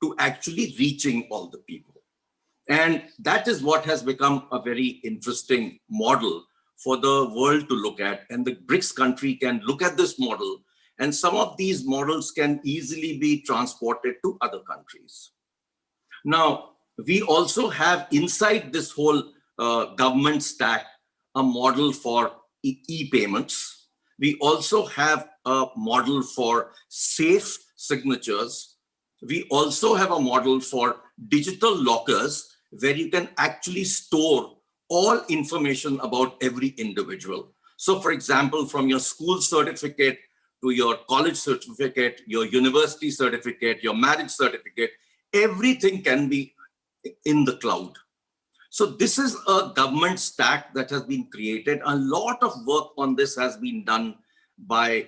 to actually reaching all the people. And that is what has become a very interesting model for the world to look at. And the BRICS country can look at this model, and some of these models can easily be transported to other countries. Now, we also have inside this whole government stack a model for e-payments. We also have a model for safe signatures. We also have a model for digital lockers where you can actually store all information about every individual. So for example, from your school certificate to your college certificate, your university certificate, your marriage certificate, everything can be in the cloud. So this is a government stack that has been created. A lot of work on this has been done by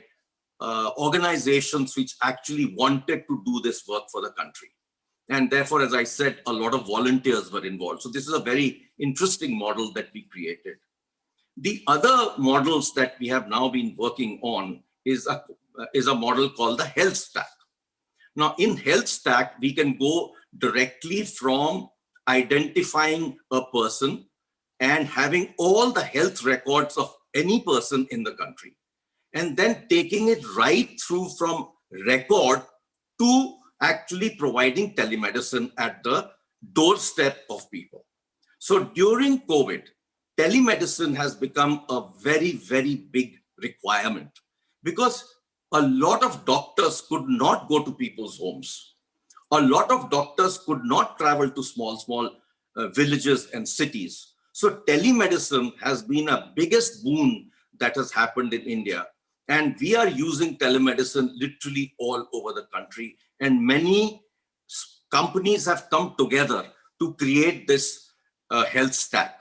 organizations which actually wanted to do this work for the country. And therefore, as I said, a lot of volunteers were involved. So this is a very interesting model that we created. The other models that we have now been working on is a model called the health stack. Now in health stack, we can go directly from identifying a person and having all the health records of any person in the country, and then taking it right through from record to actually providing telemedicine at the doorstep of people. So during COVID, telemedicine has become a very, very big requirement because a lot of doctors could not go to people's homes. A lot of doctors could not travel to small villages and cities. So telemedicine has been a biggest boon that has happened in India. And we are using telemedicine literally all over the country. And many companies have come together to create this health stack,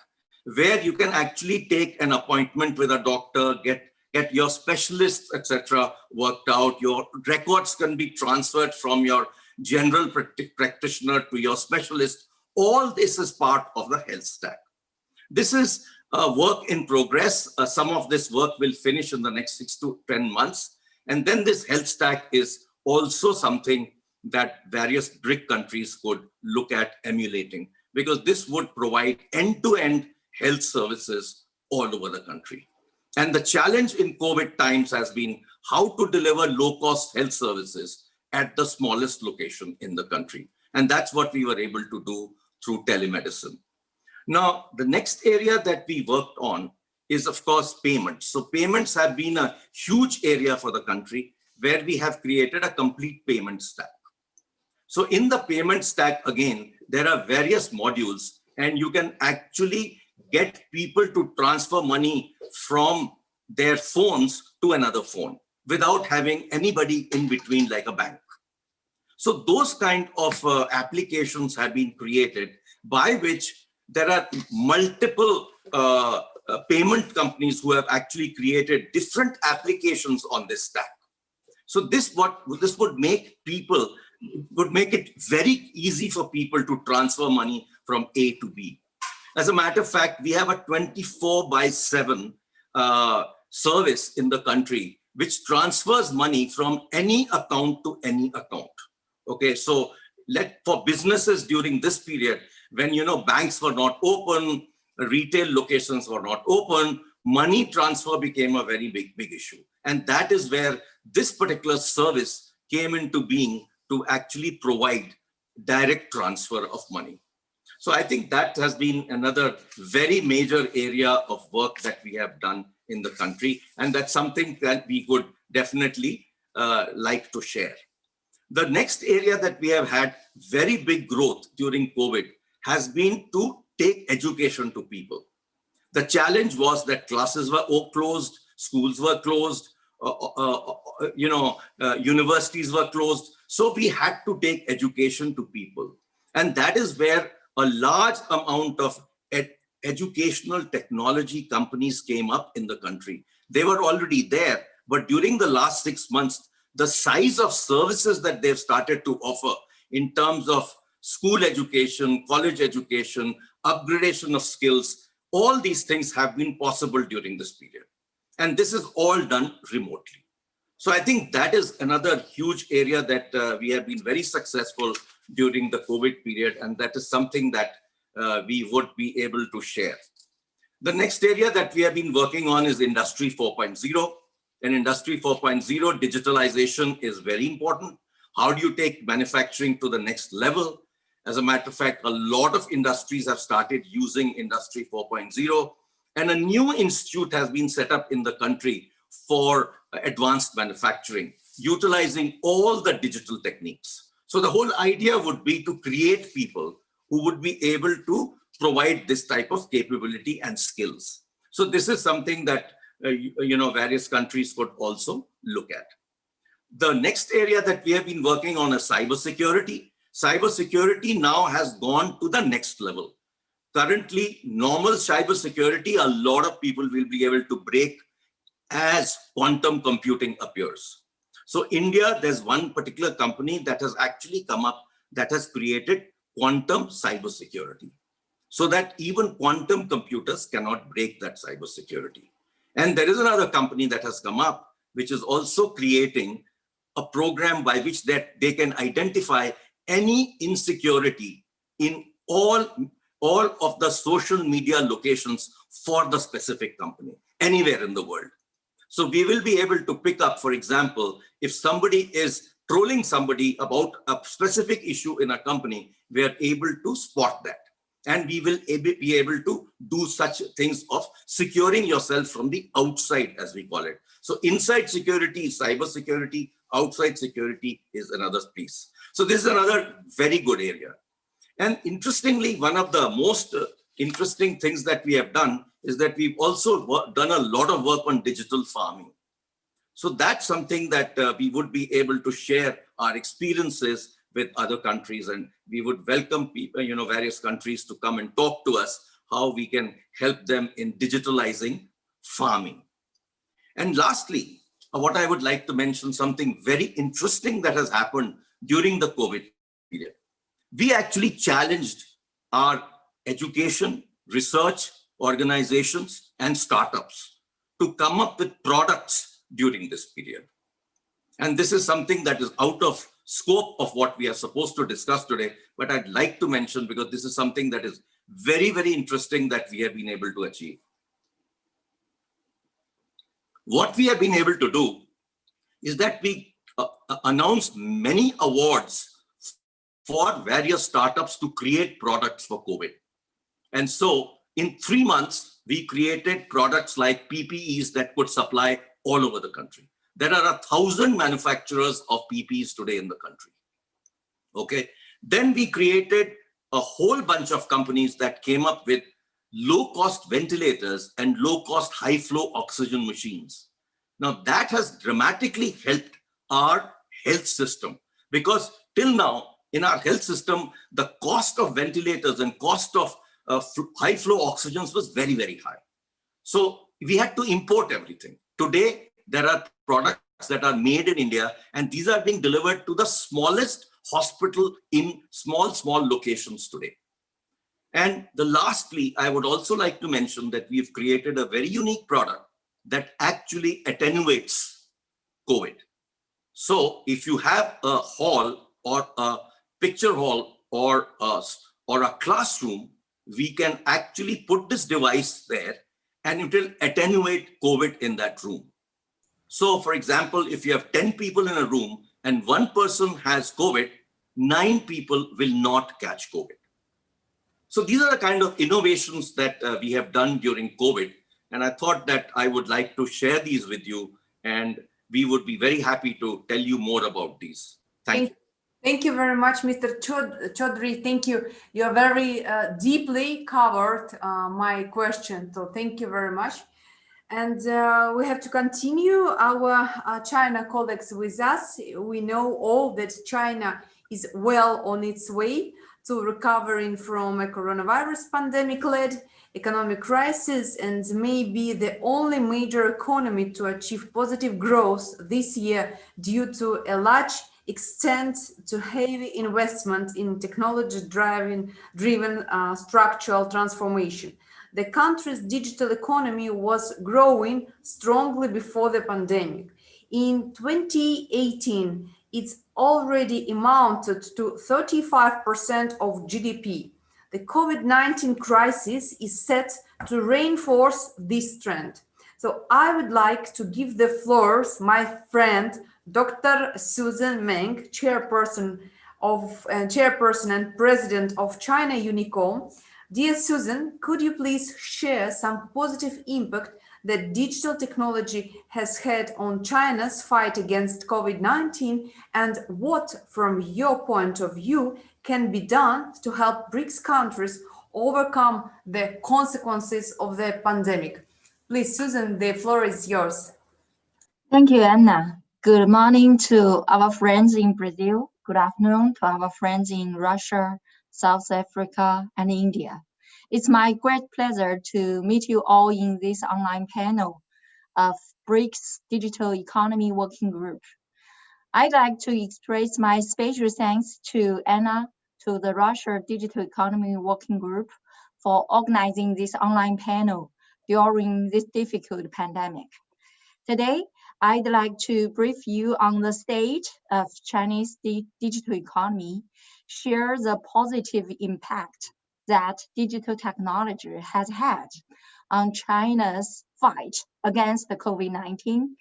where you can actually take an appointment with a doctor, get your specialists, etc., worked out. Your records can be transferred from your general practitioner to your specialist. All this is part of the health stack. This is work in progress. Some of this work will finish in the next 6 to 10 months. And then this health stack is also something that various BRIC countries could look at emulating, because this would provide end-to-end health services all over the country. And the challenge in COVID times has been how to deliver low-cost health services at the smallest location in the country. And that's what we were able to do through telemedicine. Now, the next area that we worked on is, of course, payments. So payments have been a huge area for the country where we have created a complete payment stack. So in the payment stack, again, there are various modules, and you can actually get people to transfer money from their phones to another phone without having anybody in between like a bank. So those kind of applications have been created by which there are multiple payment companies who have actually created different applications on this stack. So this would make it very easy for people to transfer money from A to B. As a matter of fact, we have a 24/7 service in the country which transfers money from any account to any account. Okay, so for businesses during this period, when banks were not open, retail locations were not open, money transfer became a very big issue. And that is where this particular service came into being to actually provide direct transfer of money. So I think that has been another very major area of work that we have done in the country. And that's something that we would definitely like to share. The next area that we have had very big growth during COVID has been to take education to people. The challenge was that classes were closed, schools were closed, universities were closed. So we had to take education to people. And that is where a large amount of educational technology companies came up in the country. They were already there, but during the last 6 months, the size of services that they've started to offer in terms of school education, college education, upgradation of skills, all these things have been possible during this period. And this is all done remotely. So I think that is another huge area that we have been very successful during the COVID period. And that is something that we would be able to share. The next area that we have been working on is Industry 4.0. And Industry 4.0 digitalization is very important. How do you take manufacturing to the next level? As a matter of fact, a lot of industries have started using Industry 4.0, and a new institute has been set up in the country for advanced manufacturing, utilizing all the digital techniques. So the whole idea would be to create people who would be able to provide this type of capability and skills. So this is something that various countries could also look at. The next area that we have been working on is cybersecurity. Cybersecurity now has gone to the next level. Currently, normal cybersecurity, a lot of people will be able to break as quantum computing appears. So India, there's one particular company that has actually come up that has created quantum cybersecurity, so that even quantum computers cannot break that cybersecurity. And there is another company that has come up, which is also creating a program by which they can identify any insecurity in all of the social media locations for the specific company, anywhere in the world. So we will be able to pick up, for example, if somebody is trolling somebody about a specific issue in a company, we are able to spot that. And we will be able to do such things of securing yourself from the outside, as we call it. So inside security is cyber security, outside security is another piece. So this is another very good area. And interestingly, one of the most interesting things that we have done is that we've also done a lot of work on digital farming. So that's something that we would be able to share our experiences with other countries, and we would welcome people, various countries to come and talk to us how we can help them in digitalizing farming. And lastly, what I would like to mention, something very interesting that has happened during the COVID period. We actually challenged our education, research organizations, and startups to come up with products during this period. And this is something that is out of scope of what we are supposed to discuss today, but I'd like to mention because this is something that is very, very interesting that we have been able to achieve. What we have been able to do is that we announced many awards for various startups to create products for COVID. And so in 3 months, we created products like PPEs that could supply all over the country. There are 1,000 manufacturers of PPEs today in the country. Okay. Then we created a whole bunch of companies that came up with low-cost ventilators and low-cost high-flow oxygen machines. Now that has dramatically helped our health system, because till now in our health system, the cost of ventilators and cost of high-flow oxygens was very, very high. So we had to import everything. Today, there are products that are made in India, and these are being delivered to the smallest hospital in small locations today. And lastly, I would also like to mention that we've created a very unique product that actually attenuates COVID. So if you have a hall or a picture hall or a classroom, we can actually put this device there and it will attenuate COVID in that room. So for example, if you have 10 people in a room and one person has COVID, 9 people will not catch COVID. So these are the kind of innovations that we have done during COVID. And I thought that I would like to share these with you, and we would be very happy to tell you more about these. Thank you. Thank you very much, Mr. Chaudhry. Thank you. You are very deeply covered my question. So thank you very much. And we have to continue our China colleagues with us. We know all that China is well on its way to recovering from a coronavirus pandemic-led economic crisis, and may be the only major economy to achieve positive growth this year due to a large extent to heavy investment in technology-driven structural transformation. The country's digital economy was growing strongly before the pandemic. In 2018, it's already amounted to 35% of GDP. The COVID-19 crisis is set to reinforce this trend. So I would like to give the floor to my friend, Dr. Susan Meng, chairperson and president of China Unicom. Dear Susan, could you please share some positive impact that digital technology has had on China's fight against COVID-19, and what, from your point of view, can be done to help BRICS countries overcome the consequences of the pandemic? Please, Susan, the floor is yours. Thank you, Anna. Good morning to our friends in Brazil. Good afternoon to our friends in Russia, South Africa, and India. It's my great pleasure to meet you all in this online panel of BRICS Digital Economy Working Group. I'd like to express my special thanks to Anna, to the Russia Digital Economy Working Group for organizing this online panel during this difficult pandemic. Today, I'd like to brief you on the state of Chinese digital economy, share the positive impact that digital technology has had on China's fight against the COVID-19,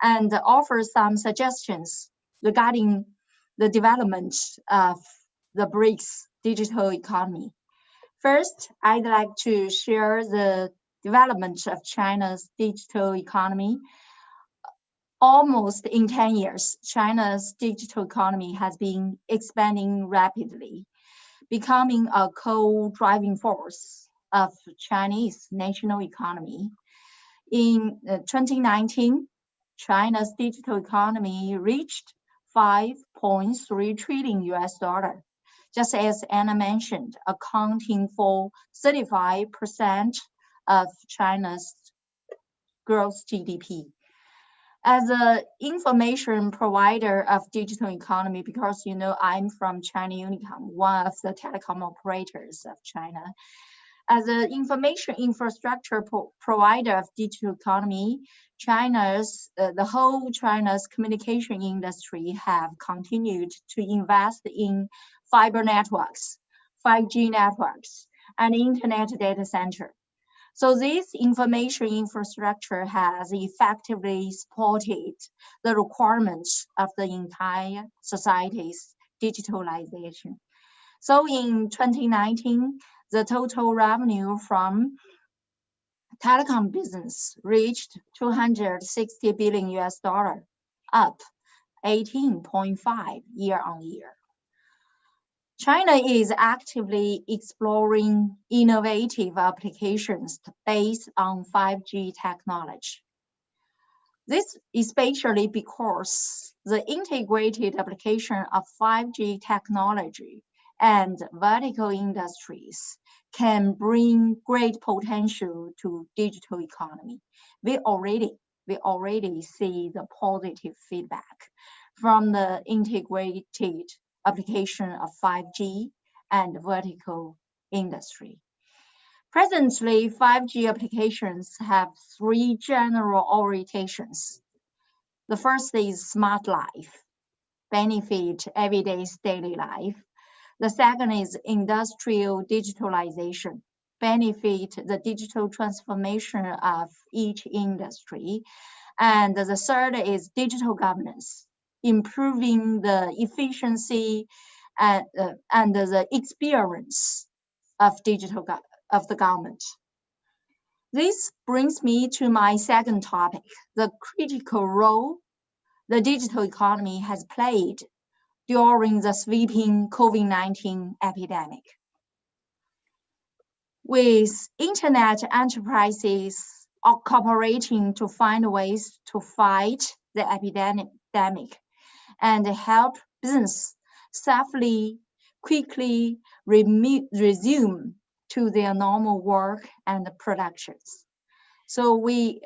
and offer some suggestions regarding the development of the BRICS digital economy. First, I'd like to share the development of China's digital economy. Almost in 10 years, China's digital economy has been expanding rapidly, becoming a co-driving force of Chinese national economy. In 2019, China's digital economy reached $5.3 trillion, just as Anna mentioned, accounting for 35% of China's gross GDP. As an information provider of digital economy, because you know I'm from China Unicom, one of the telecom operators of China. As an information infrastructure provider of digital economy, the whole China's communication industry have continued to invest in fiber networks, 5G networks, and internet data center. So this information infrastructure has effectively supported the requirements of the entire society's digitalization. So in 2019, the total revenue from telecom business reached $260 billion, up 18.5% year-on-year. China is actively exploring innovative applications based on 5G technology. This especially because the integrated application of 5G technology and vertical industries can bring great potential to digital economy. We already see the positive feedback from the integrated application of 5G and vertical industry. Presently, 5G applications have 3 general orientations. The first is smart life, benefit everyday daily life. The second is industrial digitalization, benefit the digital transformation of each industry. And the third is digital governance, improving the efficiency and the experience of the government. This brings me to my second topic, the critical role the digital economy has played during the sweeping COVID-19 epidemic. With internet enterprises cooperating to find ways to fight the epidemic and help business safely, quickly resume to their normal work and productions. So we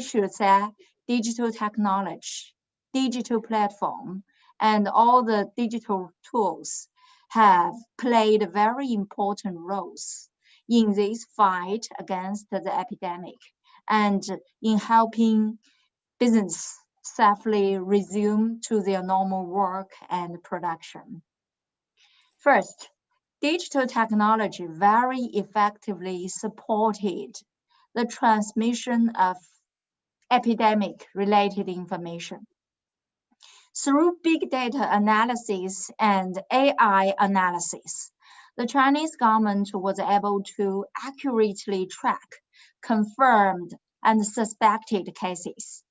should say digital technology, digital platform, and all the digital tools have played very important roles in this fight against the epidemic and in helping business safely resume to their normal work and production. First, digital technology very effectively supported the transmission of epidemic-related information. Through big data analysis and AI analysis, the Chinese government was able to accurately track confirmed and suspected cases,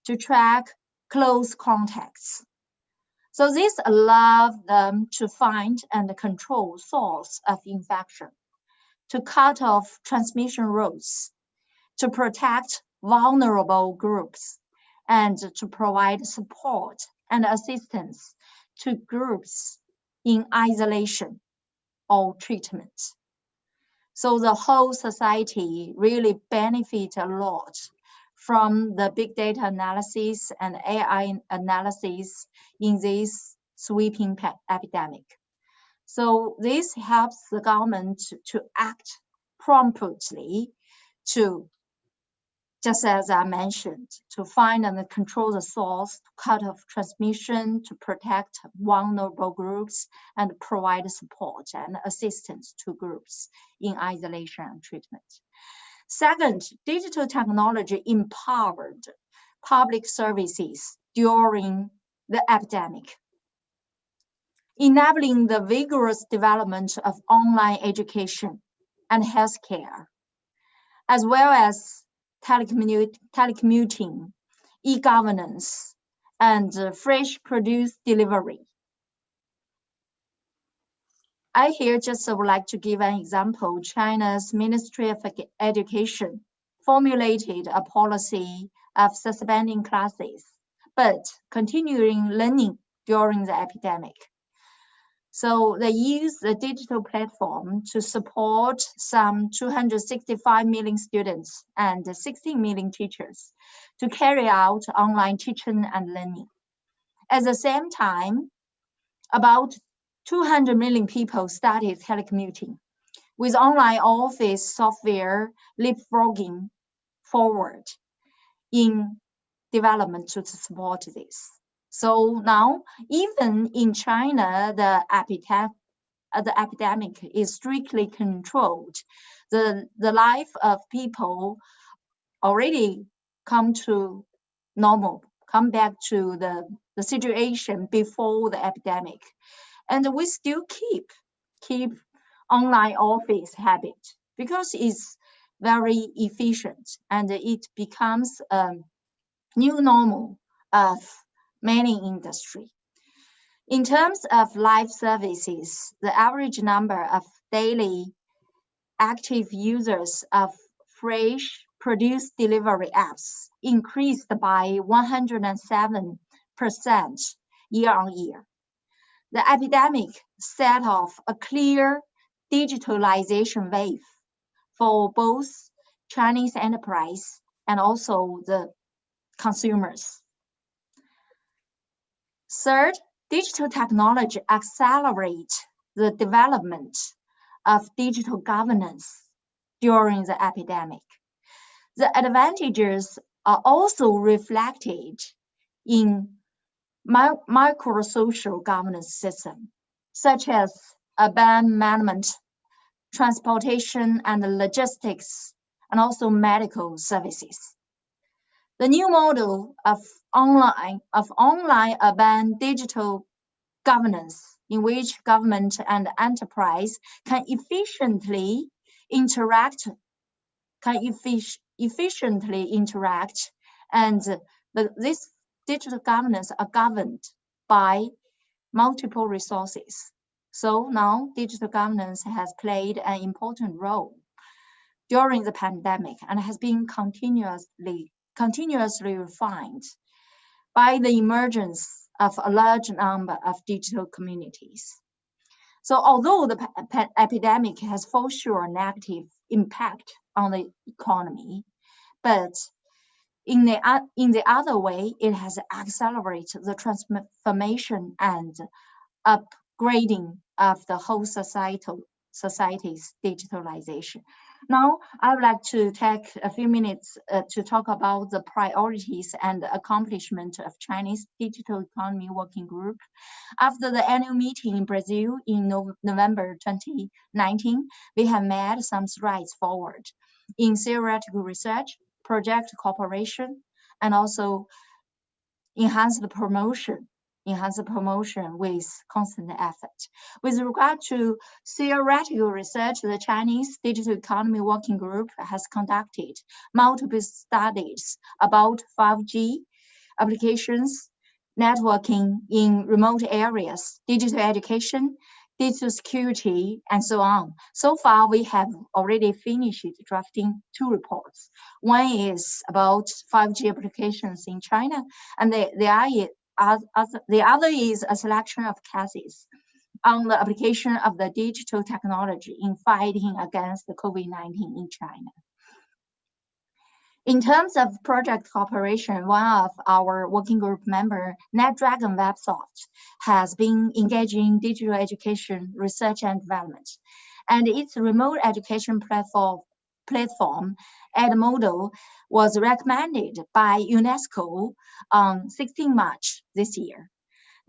to track close contacts. So this allowed them to find and control source of infection, to cut off transmission routes, to protect vulnerable groups, and to provide support and assistance to groups in isolation or treatment. So the whole society really benefit a lot from the big data analysis and AI analysis in this sweeping epidemic. So this helps the government to act promptly to, just as I mentioned, to find and control the source, to cut off transmission, to protect vulnerable groups, and provide support and assistance to groups in isolation and treatment. Second, digital technology empowered public services during the epidemic, enabling the vigorous development of online education and healthcare, as well as telecommuting, e-governance, and fresh produce delivery. I here just would like to give an example. China's Ministry of Education formulated a policy of suspending classes, but continuing learning during the epidemic. So they use the digital platform to support some 265 million students and 16 million teachers to carry out online teaching and learning. At the same time, about 200 million people started telecommuting, with online office software leapfrogging forward in development to support this. So now, even in China, the epidemic is strictly controlled. The life of people already come to normal, come back to the situation before the epidemic. And we still keep online office habit because it's very efficient and it becomes a new normal of many industry. In terms of live services, the average number of daily active users of fresh produce delivery apps increased by 107% year-on-year. The epidemic set off a clear digitalization wave for both Chinese enterprise and also the consumers. Third, digital technology accelerates the development of digital governance during the epidemic. The advantages are also reflected in micro-social governance system, such as urban management, transportation and logistics, and also medical services. The new model of online urban digital governance, in which government and enterprise can efficiently interact, and this digital governance are governed by multiple resources. So now digital governance has played an important role during the pandemic and has been continuously refined by the emergence of a large number of digital communities. So although the epidemic has for sure a negative impact on the economy, but in the other way, it has accelerated the transformation and upgrading of the whole society's digitalization. Now, I would like to take a few minutes to talk about the priorities and accomplishment of Chinese Digital Economy Working Group. After the annual meeting in Brazil in November 2019, we have made some strides forward in theoretical research, project cooperation, and also enhance the promotion with constant effort. With regard to theoretical research, the Chinese Digital Economy Working Group has conducted multiple studies about 5G applications, networking in remote areas, digital education, digital security, and so on. So far, we have already finished drafting 2 reports. One is about 5G applications in China, and the other is a selection of cases on the application of the digital technology in fighting against the COVID-19 in China. In terms of project cooperation, one of our working group member, NetDragon Websoft, has been engaging in digital education research and development, and its remote education platform Edmodo was recommended by UNESCO on 16 March this year.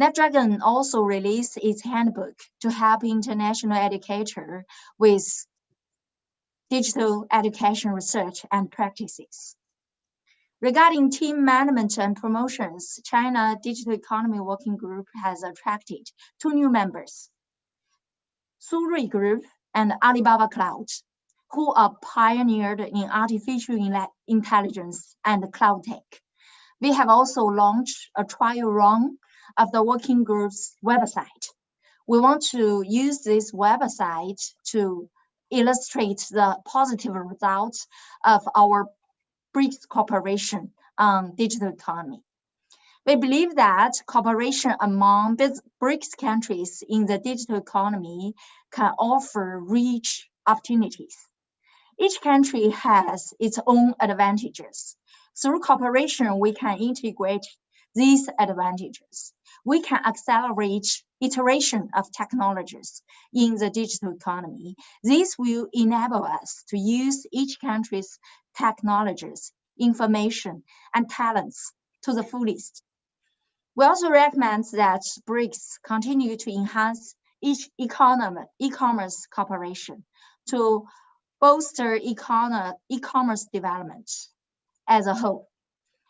NetDragon also released its handbook to help international educators with digital education research and practices. Regarding team management and promotions, China Digital Economy Working Group has attracted 2 new members, Surui Group and Alibaba Cloud, who are pioneered in artificial intelligence and cloud tech. We have also launched a trial run of the working group's website. We want to use this website to illustrate the positive results of our BRICS cooperation on digital economy. We believe that cooperation among BRICS countries in the digital economy can offer rich opportunities. Each country has its own advantages. Through cooperation, we can integrate these advantages. We can accelerate iteration of technologies in the digital economy. This will enable us to use each country's technologies, information, and talents to the fullest. We also recommend that BRICS continue to enhance each e-commerce cooperation to bolster e-commerce development as a whole.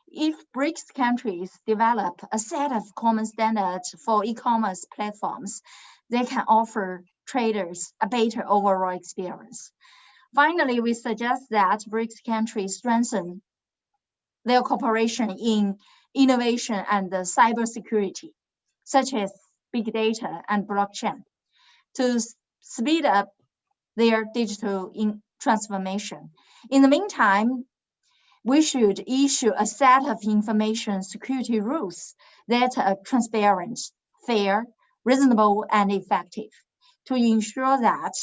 If BRICS countries develop a set of common standards for e-commerce platforms, they can offer traders a better overall experience. Finally, we suggest that BRICS countries strengthen their cooperation in innovation and cybersecurity, such as big data and blockchain, to speed up their digital transformation. In the meantime, we should issue a set of information security rules that are transparent, fair, reasonable, and effective to ensure that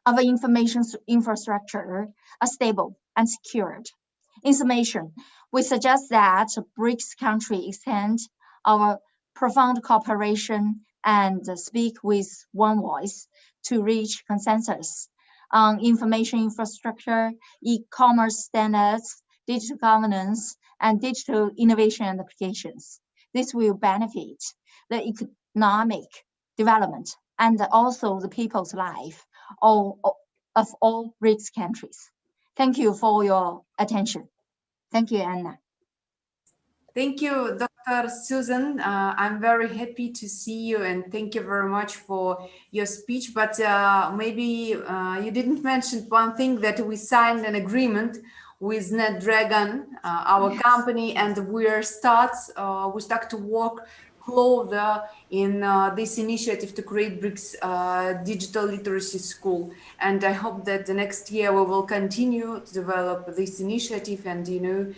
our information infrastructure are stable and secured. In summation, we suggest that BRICS countries extend our profound cooperation and speak with one voice to reach consensus on information infrastructure, e-commerce standards, digital governance, and digital innovation and applications. This will benefit the economic development and also the people's life of all BRICS countries. Thank you for your attention. Thank you, Anna. Thank you, Dr. Susan. I'm very happy to see you, and thank you very much for your speech. But maybe you didn't mention one thing, that we signed an agreement with NetDragon, our company, and we start to work closer in this initiative to create BRICS digital literacy school. And I hope that the next year we will continue to develop this initiative. And, you know,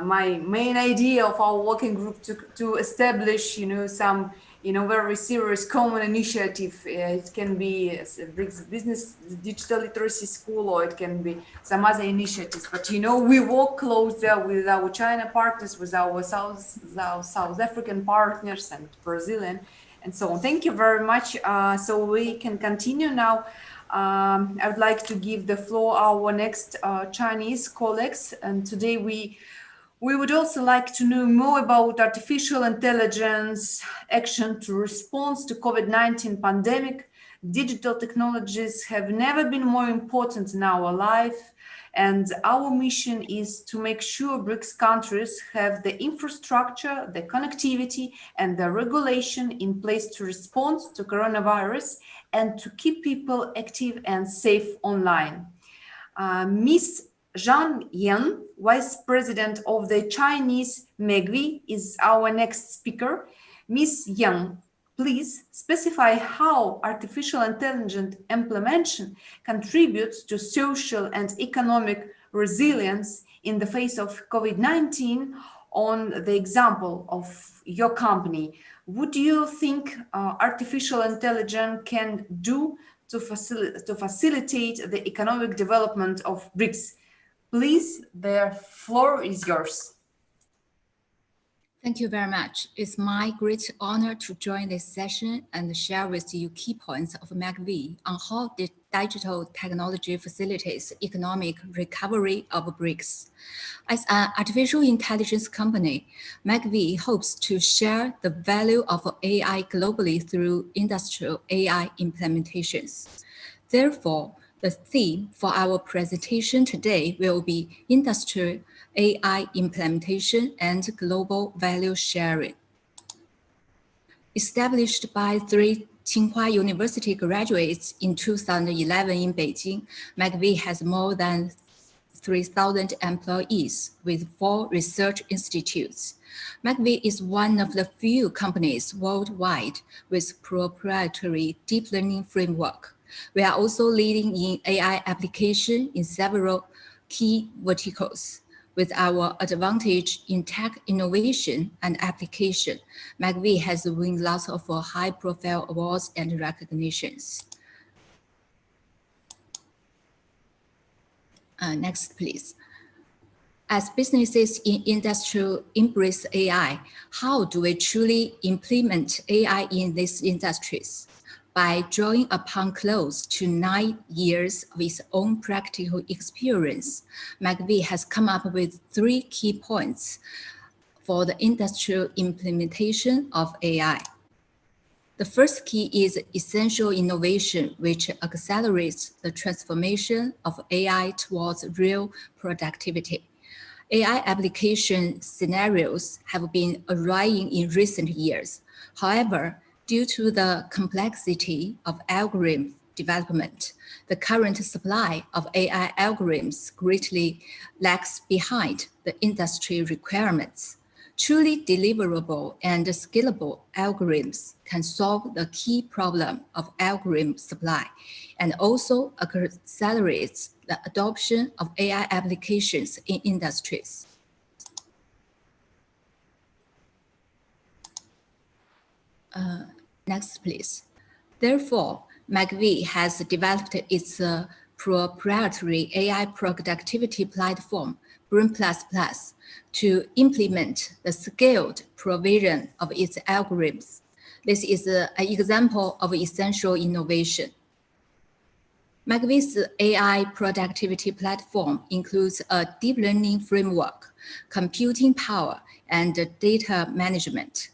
my main idea of our working group to establish, you know, some, you know, very serious common initiative. It can be a BRICS business digital literacy school, or it can be some other initiatives. But, you know, we work closer with our China partners, with our South African partners, and Brazilian, and so on. Thank you very much. So we can continue now. I would like to give the floor our next Chinese colleagues, and today we would also like to know more about artificial intelligence action to respond to COVID-19 pandemic. Digital technologies have never been more important in our life, and our mission is to make sure BRICS countries have the infrastructure, the connectivity, and the regulation in place to respond to coronavirus and to keep people active and safe online. Ms. Zhang Yan, Vice President of the Chinese MEGVI, is our next speaker. Ms. Yan, please specify how artificial intelligence implementation contributes to social and economic resilience in the face of COVID-19 on the example of your company. Would you think artificial intelligence can do to facilitate the economic development of BRICS? Please, the floor is yours. Thank you very much. It's my great honor to join this session and share with you key points of MEGV on how the digital technology facilitates economic recovery of BRICS. As an artificial intelligence company, MEGV hopes to share the value of AI globally through industrial AI implementations. Therefore, the theme for our presentation today will be industrial AI implementation and global value sharing. Established by 3 Tsinghua University graduates in 2011 in Beijing, MEGV has more than 3,000 employees with 4 research institutes. MEGV is one of the few companies worldwide with proprietary deep learning framework. We are also leading in AI application in several key verticals. With our advantage in tech innovation and application, MEGV has won lots of high-profile awards and recognitions. Next, please. As businesses in industry embrace AI, how do we truly implement AI in these industries? By drawing upon close to 9 years of its own practical experience, MEGV has come up with 3 key points for the industrial implementation of AI. The first key is essential innovation, which accelerates the transformation of AI towards real productivity. AI application scenarios have been arising in recent years. However, due to the complexity of algorithm development, the current supply of AI algorithms greatly lags behind the industry requirements. Truly deliverable and scalable algorithms can solve the key problem of algorithm supply and also accelerates the adoption of AI applications in industries. Next, please. Therefore, MEGV has developed its proprietary AI productivity platform, Bric, to implement the scaled provision of its algorithms. This is an example of essential innovation. McVitie's AI productivity platform includes a deep learning framework, computing power, and data management,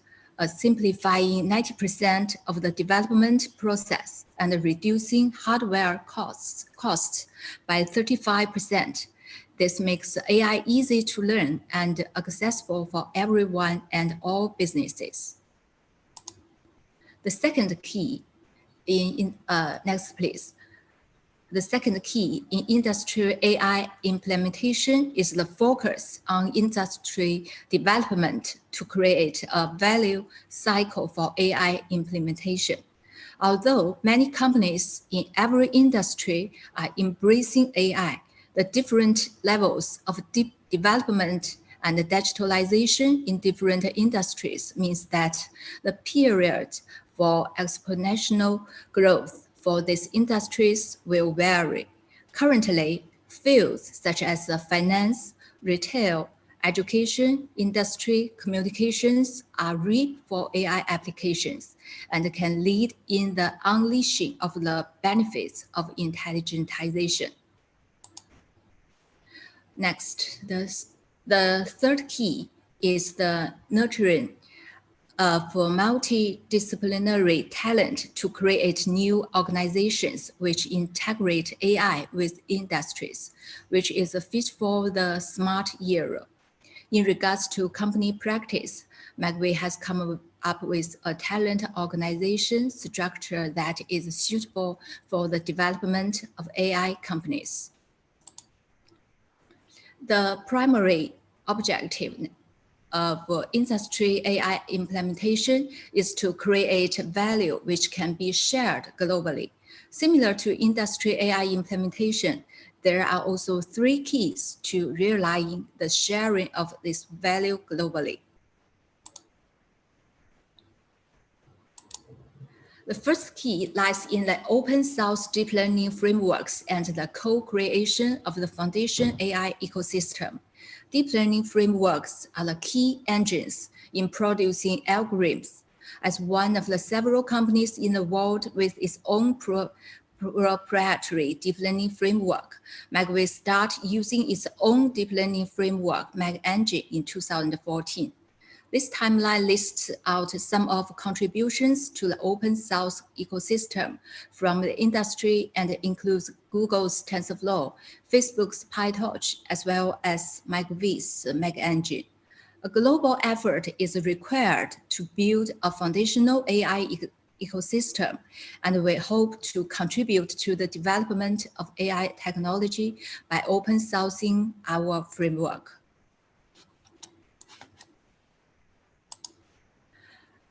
simplifying 90% of the development process and reducing hardware costs by 35%. This makes AI easy to learn and accessible for everyone and all businesses. The second key next please. The second key in industrial AI implementation is the focus on industry development to create a value cycle for AI implementation. Although many companies in every industry are embracing AI, the different levels of deep development and digitalization in different industries means that the period for exponential growth for these industries will vary. Currently, fields such as finance, retail, education, industry, communications are ripe for AI applications and can lead in the unleashing of the benefits of intelligentization. Next, the third key is the nurturing for multidisciplinary talent to create new organizations which integrate AI with industries, which is a fit for the smart era. In regards to company practice, McVie has come up with a talent organization structure that is suitable for the development of AI companies. The primary objective of industry AI implementation is to create value which can be shared globally. Similar to industry AI implementation, there are also 3 keys to realizing the sharing of this value globally. The first key lies in the open source deep learning frameworks and the co-creation of the foundation AI ecosystem. Deep learning frameworks are the key engines in producing algorithms. As one of the several companies in the world with its own proprietary deep learning framework, McVie started using its own deep learning framework, MagEngine, in 2014. This timeline lists out some of contributions to the open source ecosystem from the industry and includes Google's TensorFlow, Facebook's PyTorch, as well as McVitie's MagEngine. A global effort is required to build a foundational AI ecosystem, and we hope to contribute to the development of AI technology by open sourcing our framework.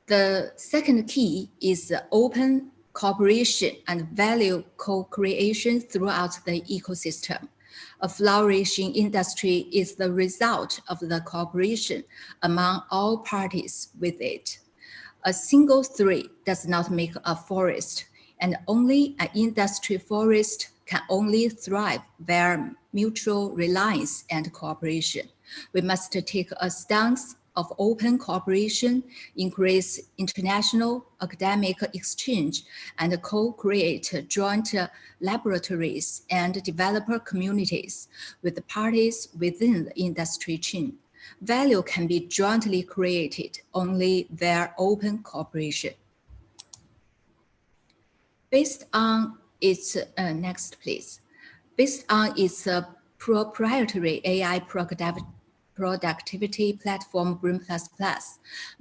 The second key is open cooperation and value co-creation throughout the ecosystem. A flourishing industry is the result of the cooperation among all parties with it. A single tree does not make a forest, and only an industry forest can only thrive via mutual reliance and cooperation. We must take a stance of open cooperation, increase international academic exchange, and co-create joint laboratories and developer communities with the parties within the industry chain. Value can be jointly created only via open cooperation. Based on its, next please. Based on its proprietary AI productivity platform BRIC++,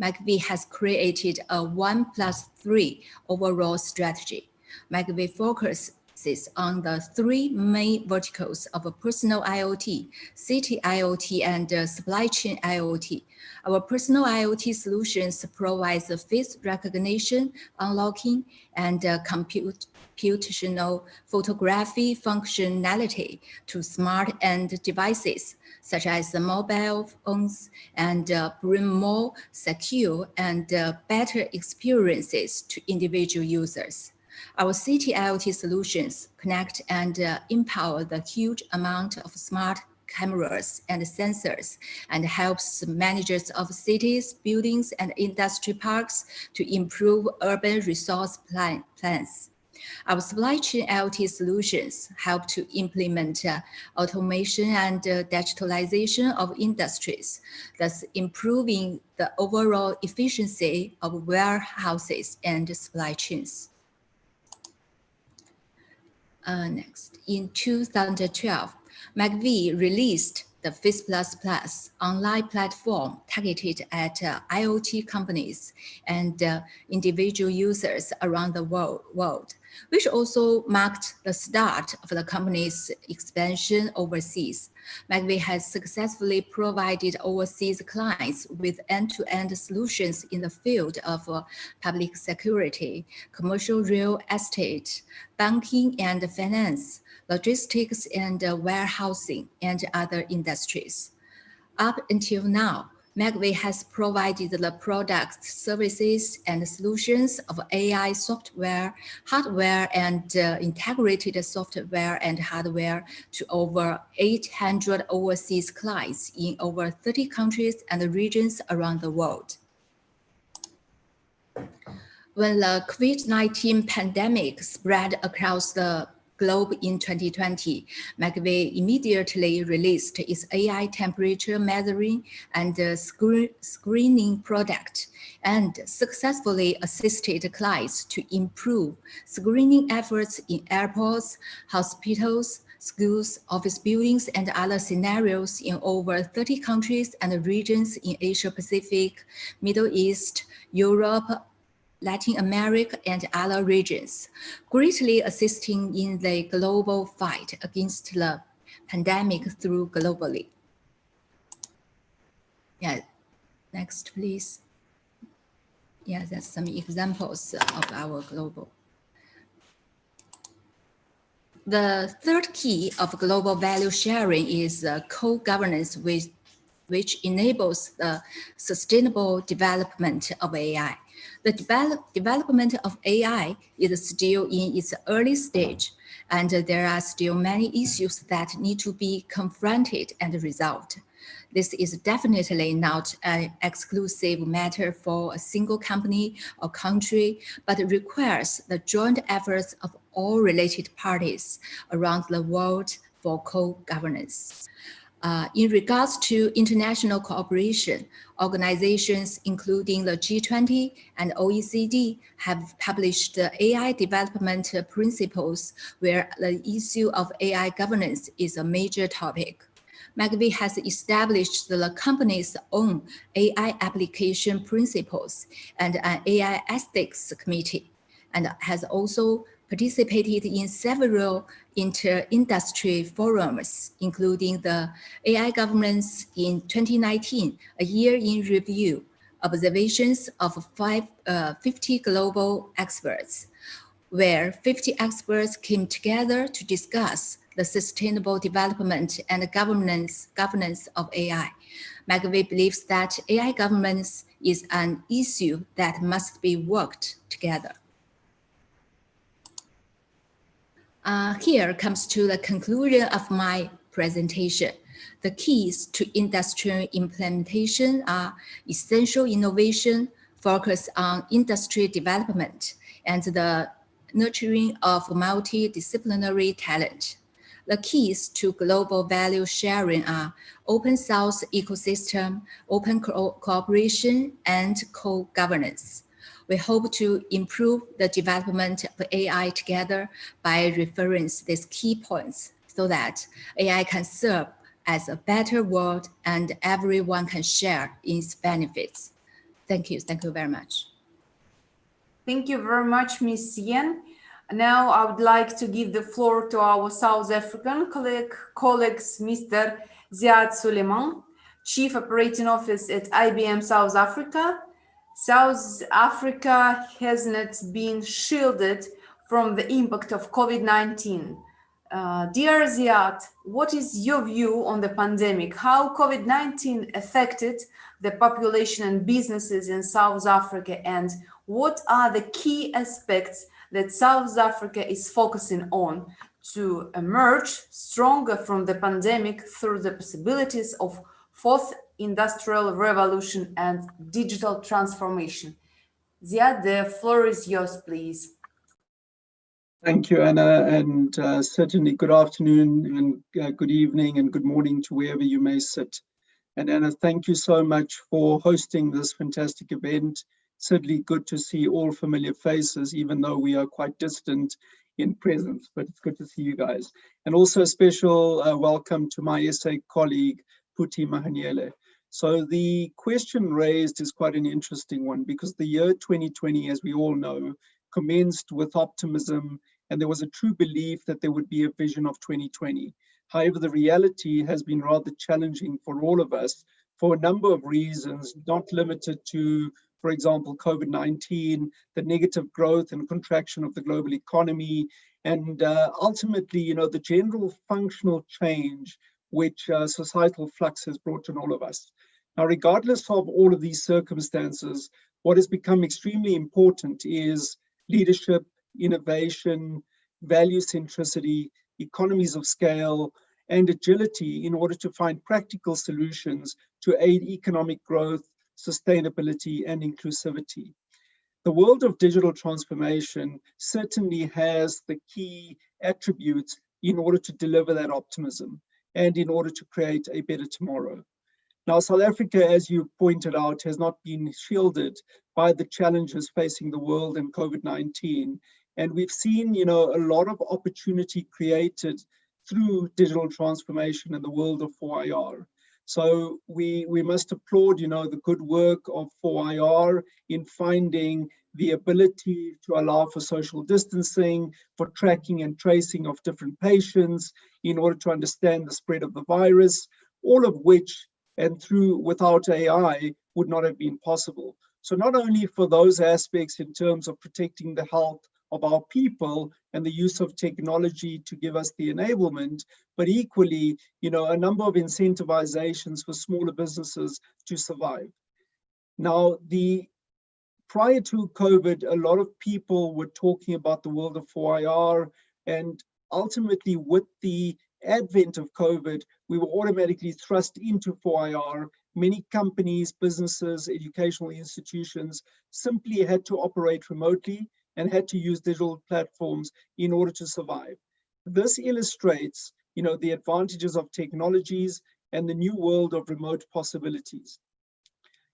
McVie has created a 1+3 overall strategy. McVie focuses on the 3 main verticals of personal IoT, city IoT, and supply chain IoT. Our personal IoT solutions provide face recognition, unlocking, and computational photography functionality to smart end devices, such as mobile phones, and bring more secure and better experiences to individual users. Our city IoT solutions connect and empower the huge amount of smart cameras and sensors and helps managers of cities, buildings, and industry parks to improve urban resource plans. Our supply chain IoT solutions help to implement automation and digitalization of industries, thus improving the overall efficiency of warehouses and supply chains. Next, in 2012, McVie released the FIS++ online platform targeted at IoT companies and individual users around the world, which also marked the start of the company's expansion overseas. McVie has successfully provided overseas clients with end-to-end solutions in the field of public security, commercial real estate, banking and finance, logistics and warehousing, and other industries. Up until now, McVie has provided the products, services, and solutions of AI software, hardware, and integrated software and hardware to over 800 overseas clients in over 30 countries and regions around the world. When the COVID-19 pandemic spread across the globe in 2020, McVie immediately released its AI temperature measuring and screening product and successfully assisted clients to improve screening efforts in airports, hospitals, schools, office buildings, and other scenarios in over 30 countries and regions in Asia Pacific, Middle East, Europe, Latin America, and other regions, greatly assisting in the global fight against the pandemic through globally. Yeah, next, please. Yeah, that's some examples of our global. The third key of global value sharing is co-governance, which enables the sustainable development of AI. The development of AI is still in its early stage, and there are still many issues that need to be confronted and resolved. This is definitely not an exclusive matter for a single company or country, but it requires the joint efforts of all related parties around the world for co-governance. In regards to international cooperation, organizations including the G20 and OECD have published the AI development principles where the issue of AI governance is a major topic. McVie has established the company's own AI application principles and an AI ethics committee, and has also participated in several inter-industry forums, including the AI Governance in 2019, a year in review, observations of 50 global experts, where 50 experts came together to discuss the sustainable development and governance of AI. McVie believes that AI governance is an issue that must be worked together. Here comes to the conclusion of my presentation. The keys to industrial implementation are essential innovation, focus on industry development, and the nurturing of multidisciplinary talent. The keys to global value sharing are open source ecosystem, open cooperation, and co-governance. We hope to improve the development of AI together by referring these key points so that AI can serve as a better world and everyone can share its benefits. Thank you. Thank you very much. Thank you very much, Ms. Yen. Now I would like to give the floor to our South African colleagues, Mr. Ziad Suleiman, Chief Operating Officer at IBM South Africa. South Africa has not been shielded from the impact of COVID-19. Dear Ziad, what is your view on the pandemic? How COVID-19 affected the population and businesses in South Africa, and what are the key aspects that South Africa is focusing on to emerge stronger from the pandemic through the possibilities of fourth industrial revolution and digital transformation? Ziad, the floor is yours, please. Thank you, Anna, and certainly good afternoon and good evening and good morning to wherever you may sit. And Anna, thank you so much for hosting this fantastic event. Certainly good to see all familiar faces, even though we are quite distant in presence, but it's good to see you guys. And also a special welcome to my SA colleague, Puti Mahaniele. So the question raised is quite an interesting one, because the year 2020, as we all know, commenced with optimism, and there was a true belief that there would be a vision of 2020. However, the reality has been rather challenging for all of us for a number of reasons, not limited to, for example, COVID-19, the negative growth and contraction of the global economy, and ultimately, you know, the general functional change which societal flux has brought on all of us. Now, regardless of all of these circumstances, what has become extremely important is leadership, innovation, value centricity, economies of scale, and agility in order to find practical solutions to aid economic growth, sustainability, and inclusivity. The world of digital transformation certainly has the key attributes in order to deliver that optimism and in order to create a better tomorrow. Now, South Africa, as you pointed out, has not been shielded by the challenges facing the world and COVID-19. And we've seen, you know, a lot of opportunity created through digital transformation in the world of 4IR. So we must applaud, you know, the good work of 4IR in finding the ability to allow for social distancing, for tracking and tracing of different patients in order to understand the spread of the virus, all of which and without AI would not have been possible. So not only for those aspects in terms of protecting the health of our people and the use of technology to give us the enablement, but equally, you know, a number of incentivizations for smaller businesses to survive. Now, prior to COVID, a lot of people were talking about the world of 4IR, and ultimately with the advent of COVID, we were automatically thrust into 4IR. Many companies, businesses, educational institutions simply had to operate remotely and had to use digital platforms in order to survive. This illustrates, you know, the advantages of technologies and the new world of remote possibilities.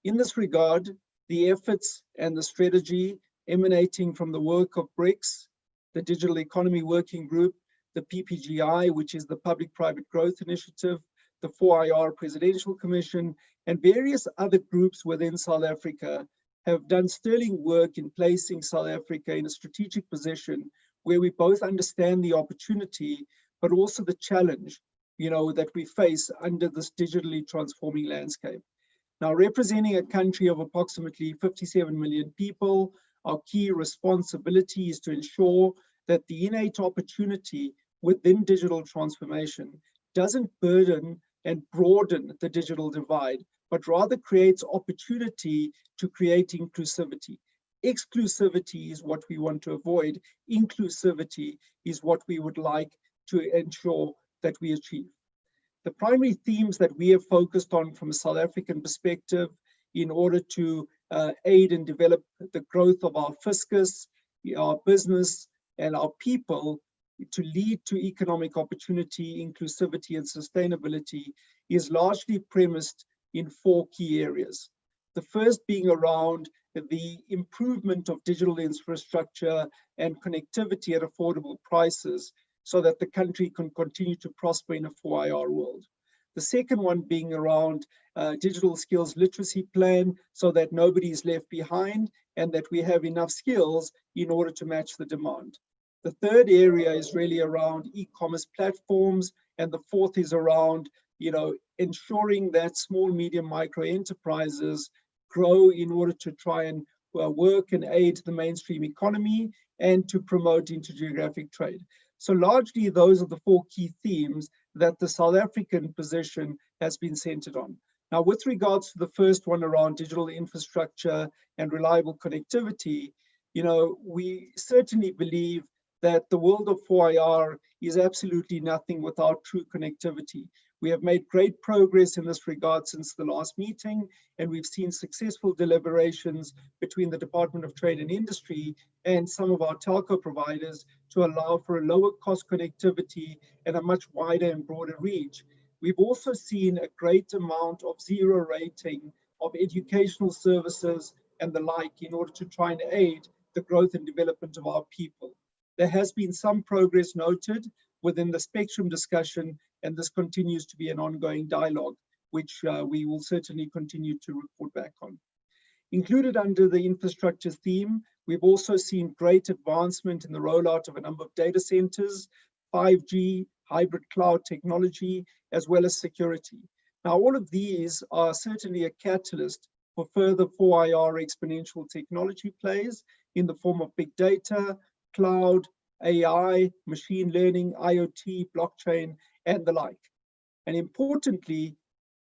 In this regard, the efforts and the strategy emanating from the work of BRICS, the Digital Economy Working Group, the PPGI, which is the Public-Private Growth Initiative, the 4IR Presidential Commission, and various other groups within South Africa have done sterling work in placing South Africa in a strategic position where we both understand the opportunity, but also the challenge, you know, that we face under this digitally transforming landscape. Now, representing a country of approximately 57 million people, our key responsibility is to ensure that the innate opportunity within digital transformation doesn't burden and broaden the digital divide, but rather creates opportunity to create inclusivity. Exclusivity is what we want to avoid. Inclusivity is what we would like to ensure that we achieve. The primary themes that we have focused on from a South African perspective in order to aid and develop the growth of our fiscus, our business, and our people to lead to economic opportunity, inclusivity, and sustainability is largely premised in 4 key areas. The first being around the improvement of digital infrastructure and connectivity at affordable prices so that the country can continue to prosper in a 4IR world. The second one being around digital skills literacy plan so that nobody is left behind and that we have enough skills in order to match the demand. The third area is really around e-commerce platforms, and the fourth is around, you know, ensuring that small, medium, micro enterprises grow in order to try and work and aid the mainstream economy and to promote intergeographic trade. So largely those are the 4 key themes that the South African position has been centered on. Now, with regards to the first one around digital infrastructure and reliable connectivity, you know, we certainly believe that the world of 4IR is absolutely nothing without true connectivity. We have made great progress in this regard since the last meeting, and we've seen successful deliberations between the Department of Trade and Industry and some of our telco providers to allow for a lower cost connectivity and a much wider and broader reach. We've also seen a great amount of zero rating of educational services and the like in order to try and aid the growth and development of our people. There has been some progress noted within the spectrum discussion, and this continues to be an ongoing dialogue, which we will certainly continue to report back on. Included under the infrastructure theme, we've also seen great advancement in the rollout of a number of data centers, 5G, hybrid cloud technology, as well as security. Now, all of these are certainly a catalyst for further 4IR exponential technology plays in the form of big data, cloud, AI, machine learning, IoT, blockchain, and the like. And importantly,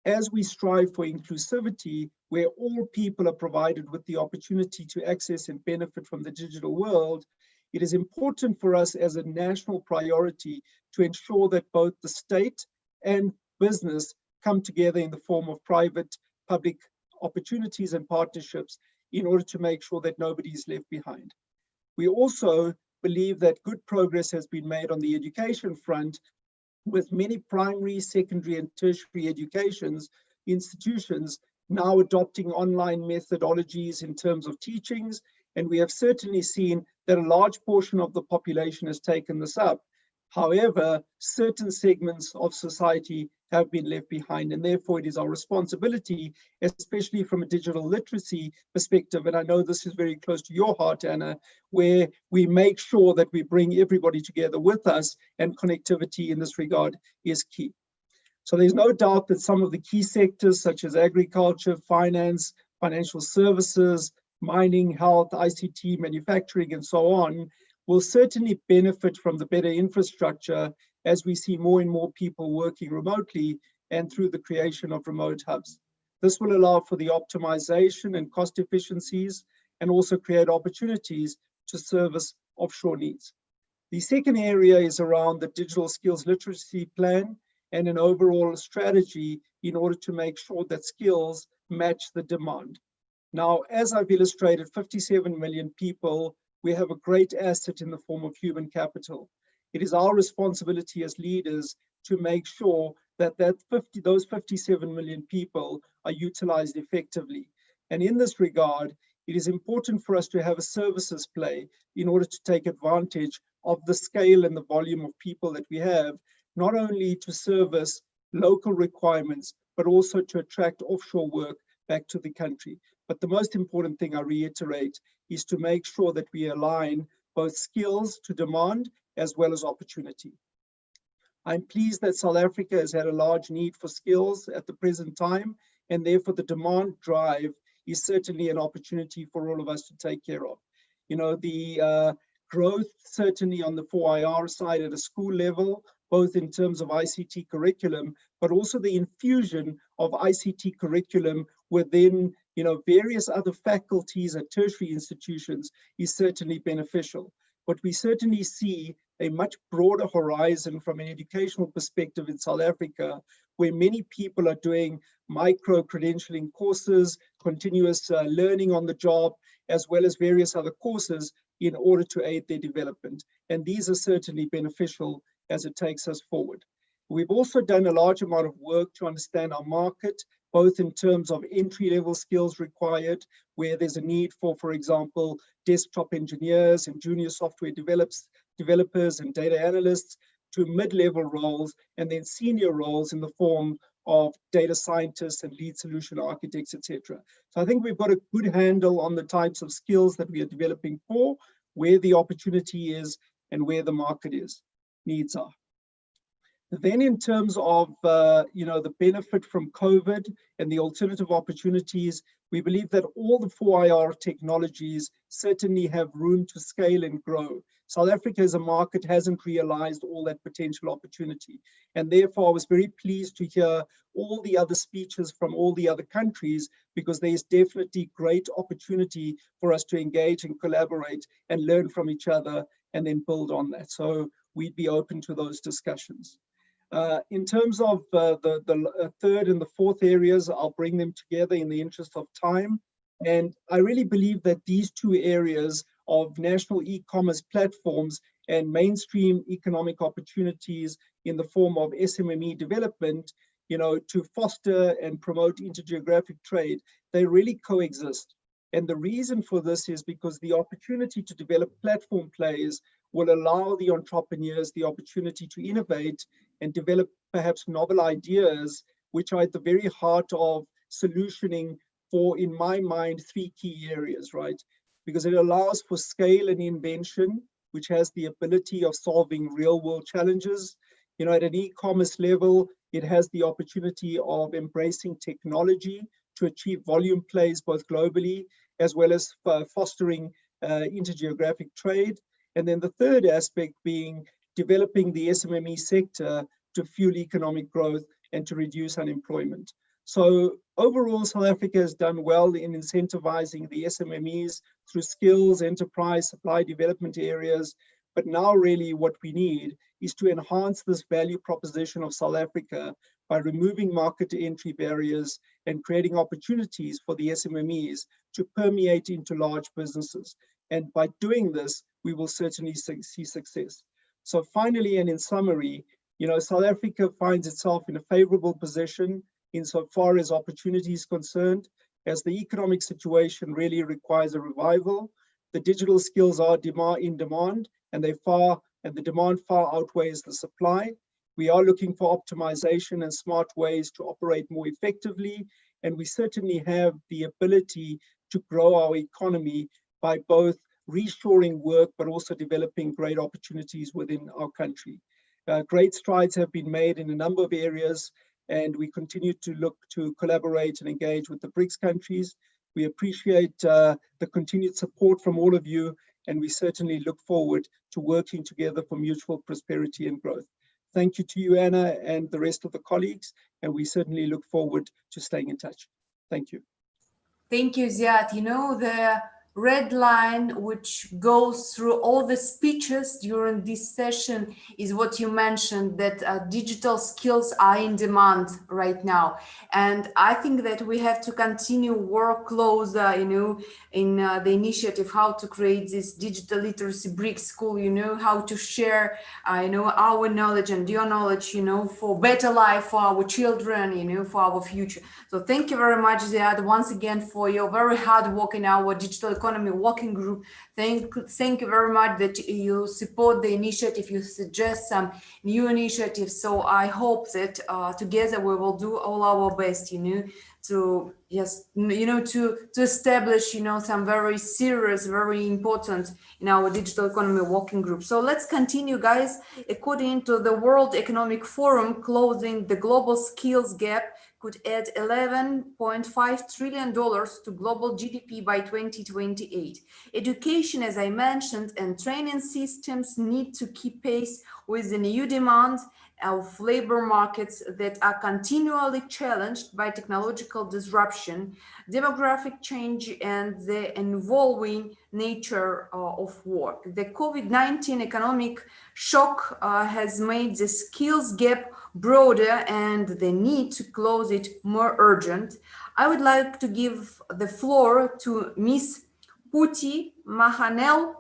as we strive for inclusivity, where all people are provided with the opportunity to access and benefit from the digital world, it is important for us as a national priority to ensure that both the state and business come together in the form of private-public opportunities and partnerships in order to make sure that nobody is left behind. We also believe that good progress has been made on the education front, with many primary, secondary, and tertiary institutions now adopting online methodologies in terms of teachings, and we have certainly seen that a large portion of the population has taken this up. However, certain segments of society have been left behind, and therefore it is our responsibility, especially from a digital literacy perspective, and I know this is very close to your heart, Anna, where we make sure that we bring everybody together with us, and connectivity in this regard is key. So there's no doubt that some of the key sectors such as agriculture, finance, financial services, mining, health, ICT, manufacturing, and so on, will certainly benefit from the better infrastructure as we see more and more people working remotely and through the creation of remote hubs. This will allow for the optimization and cost efficiencies and also create opportunities to service offshore needs. The second area is around the digital skills literacy plan and an overall strategy in order to make sure that skills match the demand. Now, as I've illustrated, 57 million people, we have a great asset in the form of human capital. It is our responsibility as leaders to make sure that those 57 million people are utilized effectively. And in this regard, it is important for us to have a services play in order to take advantage of the scale and the volume of people that we have, not only to service local requirements, but also to attract offshore work back to the country. But the most important thing, I reiterate, is to make sure that we align both skills to demand as well as opportunity. I'm pleased that South Africa has had a large need for skills at the present time, and therefore the demand drive is certainly an opportunity for all of us to take care of. You know, the growth certainly on the 4IR side at a school level, both in terms of ICT curriculum, but also the infusion of ICT curriculum within, various other faculties at tertiary institutions is certainly beneficial. But we certainly see a much broader horizon from an educational perspective in South Africa, where many people are doing micro-credentialing courses, continuous learning on the job, as well as various other courses in order to aid their development. And these are certainly beneficial as it takes us forward. We've also done a large amount of work to understand our market, both in terms of entry-level skills required, where there's a need for example, desktop engineers and junior software developers and data analysts, to mid-level roles, and then senior roles in the form of data scientists and lead solution architects, etc. So I think we've got a good handle on the types of skills that we are developing for, where the opportunity is and where the market needs are. Then in terms of the benefit from COVID and the alternative opportunities, we believe that all the 4IR technologies certainly have room to scale and grow. South Africa as a market hasn't realized all that potential opportunity. And therefore, I was very pleased to hear all the other speeches from all the other countries, because there is definitely great opportunity for us to engage and collaborate and learn from each other and then build on that. So we'd be open to those discussions. In terms of the third and the fourth areas, I'll bring them together in the interest of time. And I really believe that these two areas of national e-commerce platforms and mainstream economic opportunities in the form of SMME development, to foster and promote intergeographic trade, they really coexist. And the reason for this is because the opportunity to develop platform plays will allow the entrepreneurs the opportunity to innovate and develop perhaps novel ideas, which are at the very heart of solutioning for, in my mind, three key areas, right? Because it allows for scale and invention, which has the ability of solving real world challenges. At an e-commerce level, it has the opportunity of embracing technology to achieve volume plays both globally, as well as fostering intergeographic trade. And then the third aspect being developing the SMME sector to fuel economic growth and to reduce unemployment. So overall, South Africa has done well in incentivizing the SMMEs through skills, enterprise, supply development areas. But now really what we need is to enhance this value proposition of South Africa by removing market entry barriers and creating opportunities for the SMMEs to permeate into large businesses. And by doing this, we will certainly see success. So finally, and in summary, South Africa finds itself in a favorable position insofar as opportunity is concerned, as the economic situation really requires a revival. The digital skills are in demand, and the demand far outweighs the supply. We are looking for optimization and smart ways to operate more effectively, and we certainly have the ability to grow our economy by both reshoring work, but also developing great opportunities within our country. Great strides have been made in a number of areas, and we continue to look to collaborate and engage with the BRICS countries. We appreciate the continued support from all of you, and we certainly look forward to working together for mutual prosperity and growth. Thank you to you, Anna, and the rest of the colleagues, and we certainly look forward to staying in touch. Thank you. Thank you, Ziad. The red line which goes through all the speeches during this session is what you mentioned, that digital skills are in demand right now. And I think that we have to continue work closer, in the initiative how to create this digital literacy BRIC school, how to share, our knowledge and your knowledge, for better life for our children, for our future. So thank you very much, Ziad, once again for your very hard work in our digital economy working group. Thank you very much that you support the initiative, you suggest some new initiatives. So I hope that together we will do all our best, to establish, some very serious, very important in our digital economy working group. So let's continue, guys. According to the World Economic Forum, closing the global skills gap could add $11.5 trillion to global GDP by 2028. Education, as I mentioned, and training systems need to keep pace with the new demand of labor markets that are continually challenged by technological disruption, demographic change, and the evolving nature of work. The COVID-19 economic shock has made the skills gap broader and the need to close it more urgent. I would like to give the floor to Ms. Puti Mahanel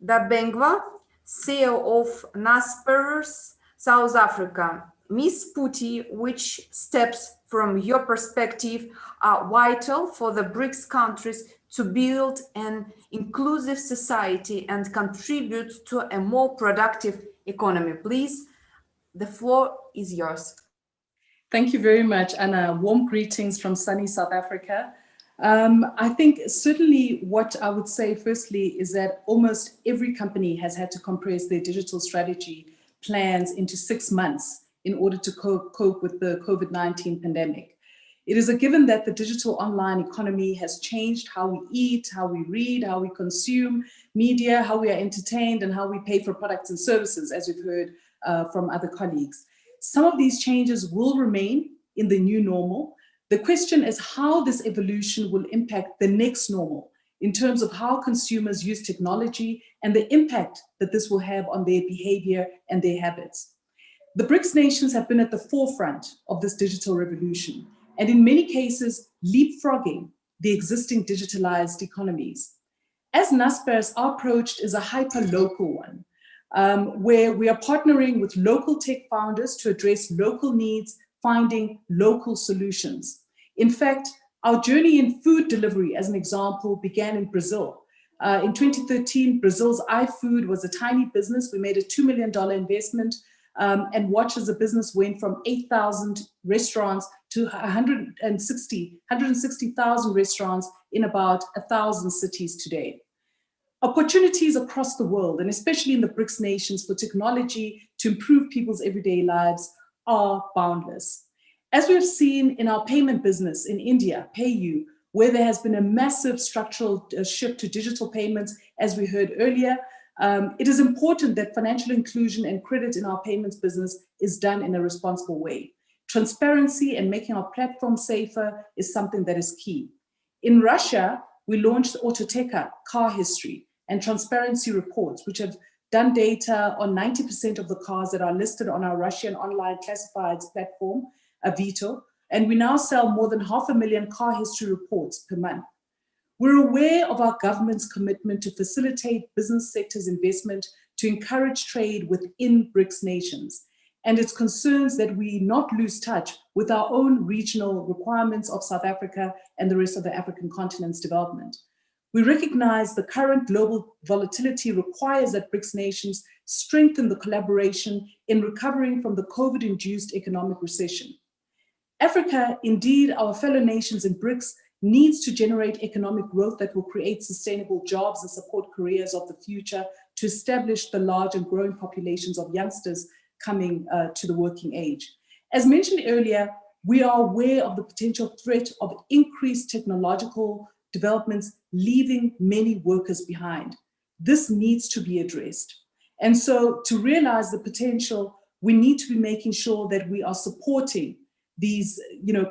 Dabengwa, CEO of Naspers South Africa. Ms. Puti, which steps from your perspective are vital for the BRICS countries to build an inclusive society and contribute to a more productive economy? Please, the floor is yours. Thank you very much, Anna. Warm greetings from sunny South Africa. I think certainly what I would say firstly is that almost every company has had to compress their digital strategy plans into 6 months in order to cope with the COVID-19 pandemic. It is a given that the digital online economy has changed how we eat, how we read, how we consume media, how we are entertained, and how we pay for products and services, as we've heard from other colleagues. Some of these changes will remain in the new normal. The question is how this evolution will impact the next normal in terms of how consumers use technology and the impact that this will have on their behavior and their habits. The BRICS nations have been at the forefront of this digital revolution, and in many cases, leapfrogging the existing digitalized economies. As Naspers, our approach is a hyper-local one, where we are partnering with local tech founders to address local needs, finding local solutions. In fact, our journey in food delivery, as an example, began in Brazil. In 2013, Brazil's iFood was a tiny business. We made a $2 million investment and watched as the business went from 8,000 restaurants to 160,000 restaurants in about 1,000 cities today. Opportunities across the world, and especially in the BRICS nations, for technology to improve people's everyday lives are boundless. As we have seen in our payment business in India, PayU, where there has been a massive structural shift to digital payments, as we heard earlier, it is important that financial inclusion and credit in our payments business is done in a responsible way. Transparency and making our platform safer is something that is key. In Russia, we launched Autoteka car history and transparency reports, which have done data on 90% of the cars that are listed on our Russian online classifieds platform, Avito, and we now sell more than 500,000 car history reports per month. We're aware of our government's commitment to facilitate business sector's investment to encourage trade within BRICS nations, and its concerns that we not lose touch with our own regional requirements of South Africa and the rest of the African continent's development. We recognize the current global volatility requires that BRICS nations strengthen the collaboration in recovering from the COVID-induced economic recession. Africa, indeed our fellow nations in BRICS, needs to generate economic growth that will create sustainable jobs and support careers of the future to establish the large and growing populations of youngsters coming to the working age. As mentioned earlier, we are aware of the potential threat of increased technological developments leaving many workers behind. This needs to be addressed. And so to realize the potential, we need to be making sure that we are supporting these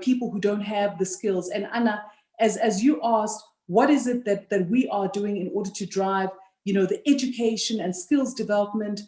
people who don't have the skills. And Anna, as you asked, what is it that we are doing in order to drive the education and skills development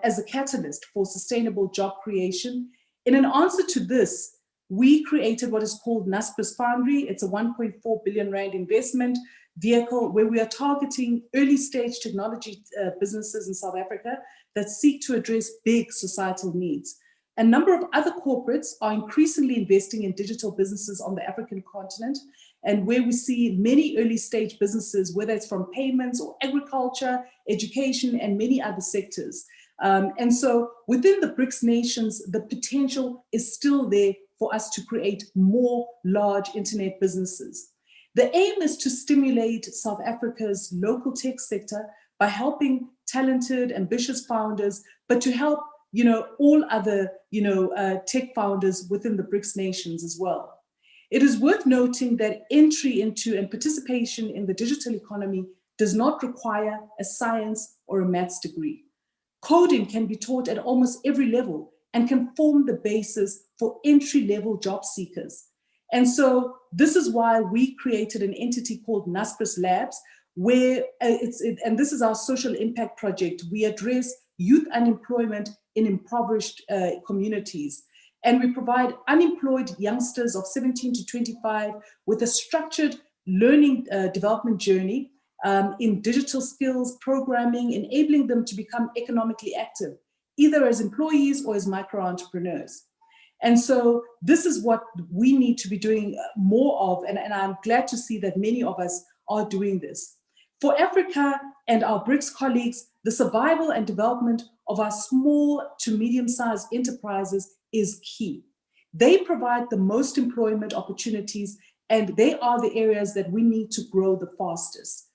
as a catalyst for sustainable job creation? In an answer to this, we created what is called Naspers Foundry. It's a 1.4 billion rand investment vehicle where we are targeting early stage technology businesses in South Africa that seek to address big societal needs. A number of other corporates are increasingly investing in digital businesses on the African continent, and where we see many early stage businesses, whether it's from payments or agriculture, education, and many other sectors. And so within the BRICS nations, the potential is still there for us to create more large internet businesses. The aim is to stimulate South Africa's local tech sector by helping talented, ambitious founders, but to help all other tech founders within the BRICS nations as well. It is worth noting that entry into and participation in the digital economy does not require a science or a maths degree. Coding can be taught at almost every level and can form the basis for entry-level job seekers. And so this is why we created an entity called Naspers Labs, where and this is our social impact project. We address youth unemployment in impoverished communities. And we provide unemployed youngsters of 17 to 25 with a structured learning development journey in digital skills, programming, enabling them to become economically active, either as employees or as micro-entrepreneurs. And so this is what we need to be doing more of, and I'm glad to see that many of us are doing this. For Africa and our BRICS colleagues, the survival and development of our small to medium-sized enterprises is key. They provide the most employment opportunities, and they are the areas that we need to grow the fastest.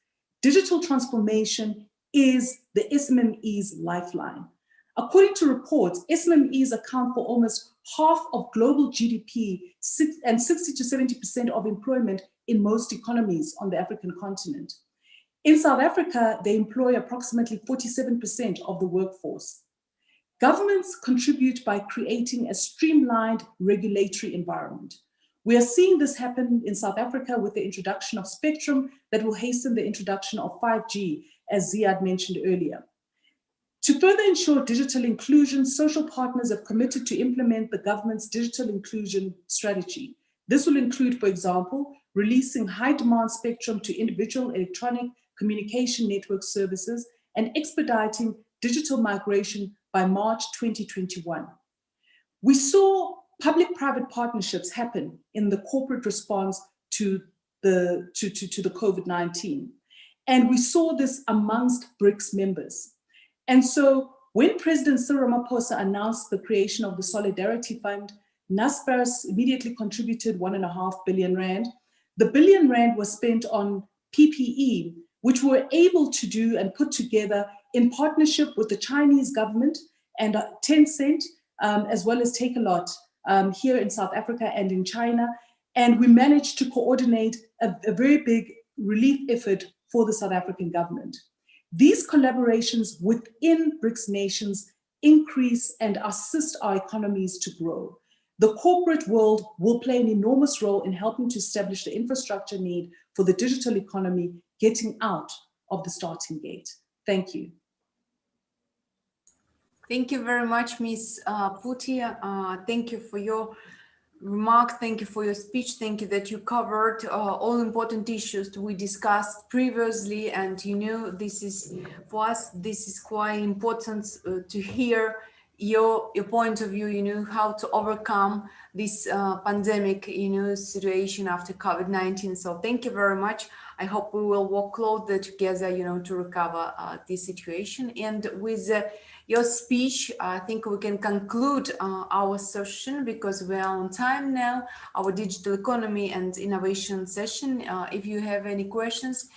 Digital transformation is the SMME's lifeline. According to reports, SMMEs account for almost half of global GDP and 60 to 70% of employment in most economies on the African continent. In South Africa, they employ approximately 47% of the workforce. Governments contribute by creating a streamlined regulatory environment. We are seeing this happen in South Africa with the introduction of spectrum that will hasten the introduction of 5G, as Ziad mentioned earlier. To further ensure digital inclusion, social partners have committed to implement the government's digital inclusion strategy. This will include, for example, releasing high-demand spectrum to individual electronic communication network services and expediting digital migration by March 2021. We saw public-private partnerships happen in the corporate response to the COVID-19. And we saw this amongst BRICS members. And so when President Cyril Ramaphosa announced the creation of the Solidarity Fund, Naspers immediately contributed 1.5 billion rand. The billion rand was spent on PPE, which we were able to do and put together in partnership with the Chinese government and Tencent, as well as Takealot here in South Africa and in China. And we managed to coordinate a very big relief effort for the South African government. These collaborations within BRICS nations increase and assist our economies to grow. The corporate world will play an enormous role in helping to establish the infrastructure need for the digital economy getting out of the starting gate. Thank you. Thank you very much, Ms. Puti. Thank you for your remark. Thank you for your speech. Thank you that you covered all important issues we discussed previously. And you know, this is for us, this is quite important to hear your point of view, you know, how to overcome this pandemic, you know, situation after COVID-19. So thank you very much. I hope we will work closer together, you know, to recover this situation. And with your speech, I think we can conclude our session because we are on time now, our digital economy and innovation session. If you have any questions,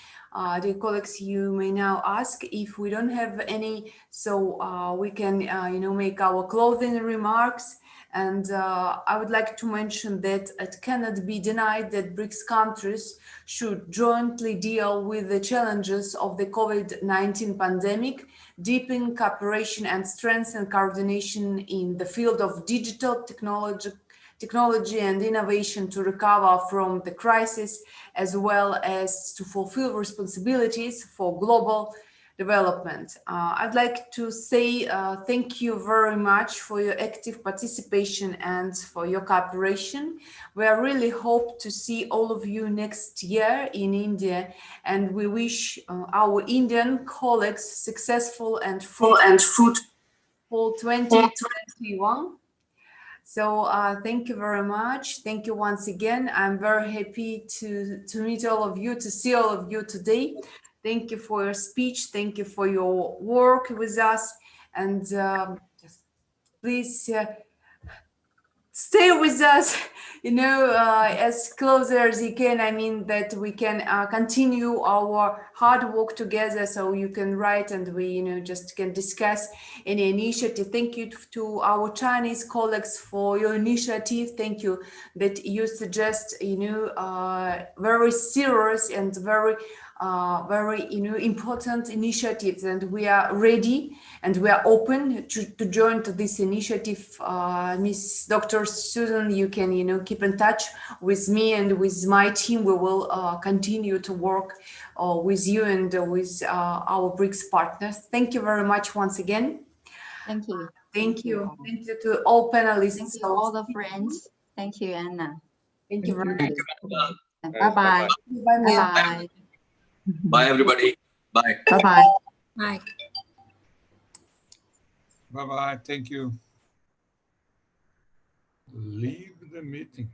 dear colleagues, you may now ask. If we don't have any, so we can, you know, make our closing remarks. And I would like to mention that it cannot be denied that BRICS countries should jointly deal with the challenges of the COVID-19 pandemic, deepen cooperation and strengthen coordination in the field of digital technology and innovation to recover from the crisis, as well as to fulfill responsibilities for global development. I'd like to say thank you very much for your active participation and for your cooperation. We really hope to see all of you next year in India, and we wish our Indian colleagues successful and fruitful 2021. So thank you very much. Thank you once again. I'm very happy to meet all of you, to see all of you today. Thank you for your speech. Thank you for your work with us. And just please stay with us, you know, as closer as you can. I mean, that we can continue our hard work together, so you can write and we, you know, just can discuss any initiative. Thank you to our Chinese colleagues for your initiative. Thank you that you suggest, you know, very serious and very, you know, important initiatives, and we are ready and we are open to join to this initiative. Miss Dr. Susan, you can, you know, keep in touch with me and with my team. We will continue to work with you and with our BRICS partners. Thank you very much once again. Thank you. Thank you. Thank you to all panelists. Thank you, all the friends. Thank you, Anna. Thank you very much. Bye-bye. Bye-bye. Bye, everybody. Bye. Bye-bye. Bye. Bye-bye. Thank you. Leave the meeting.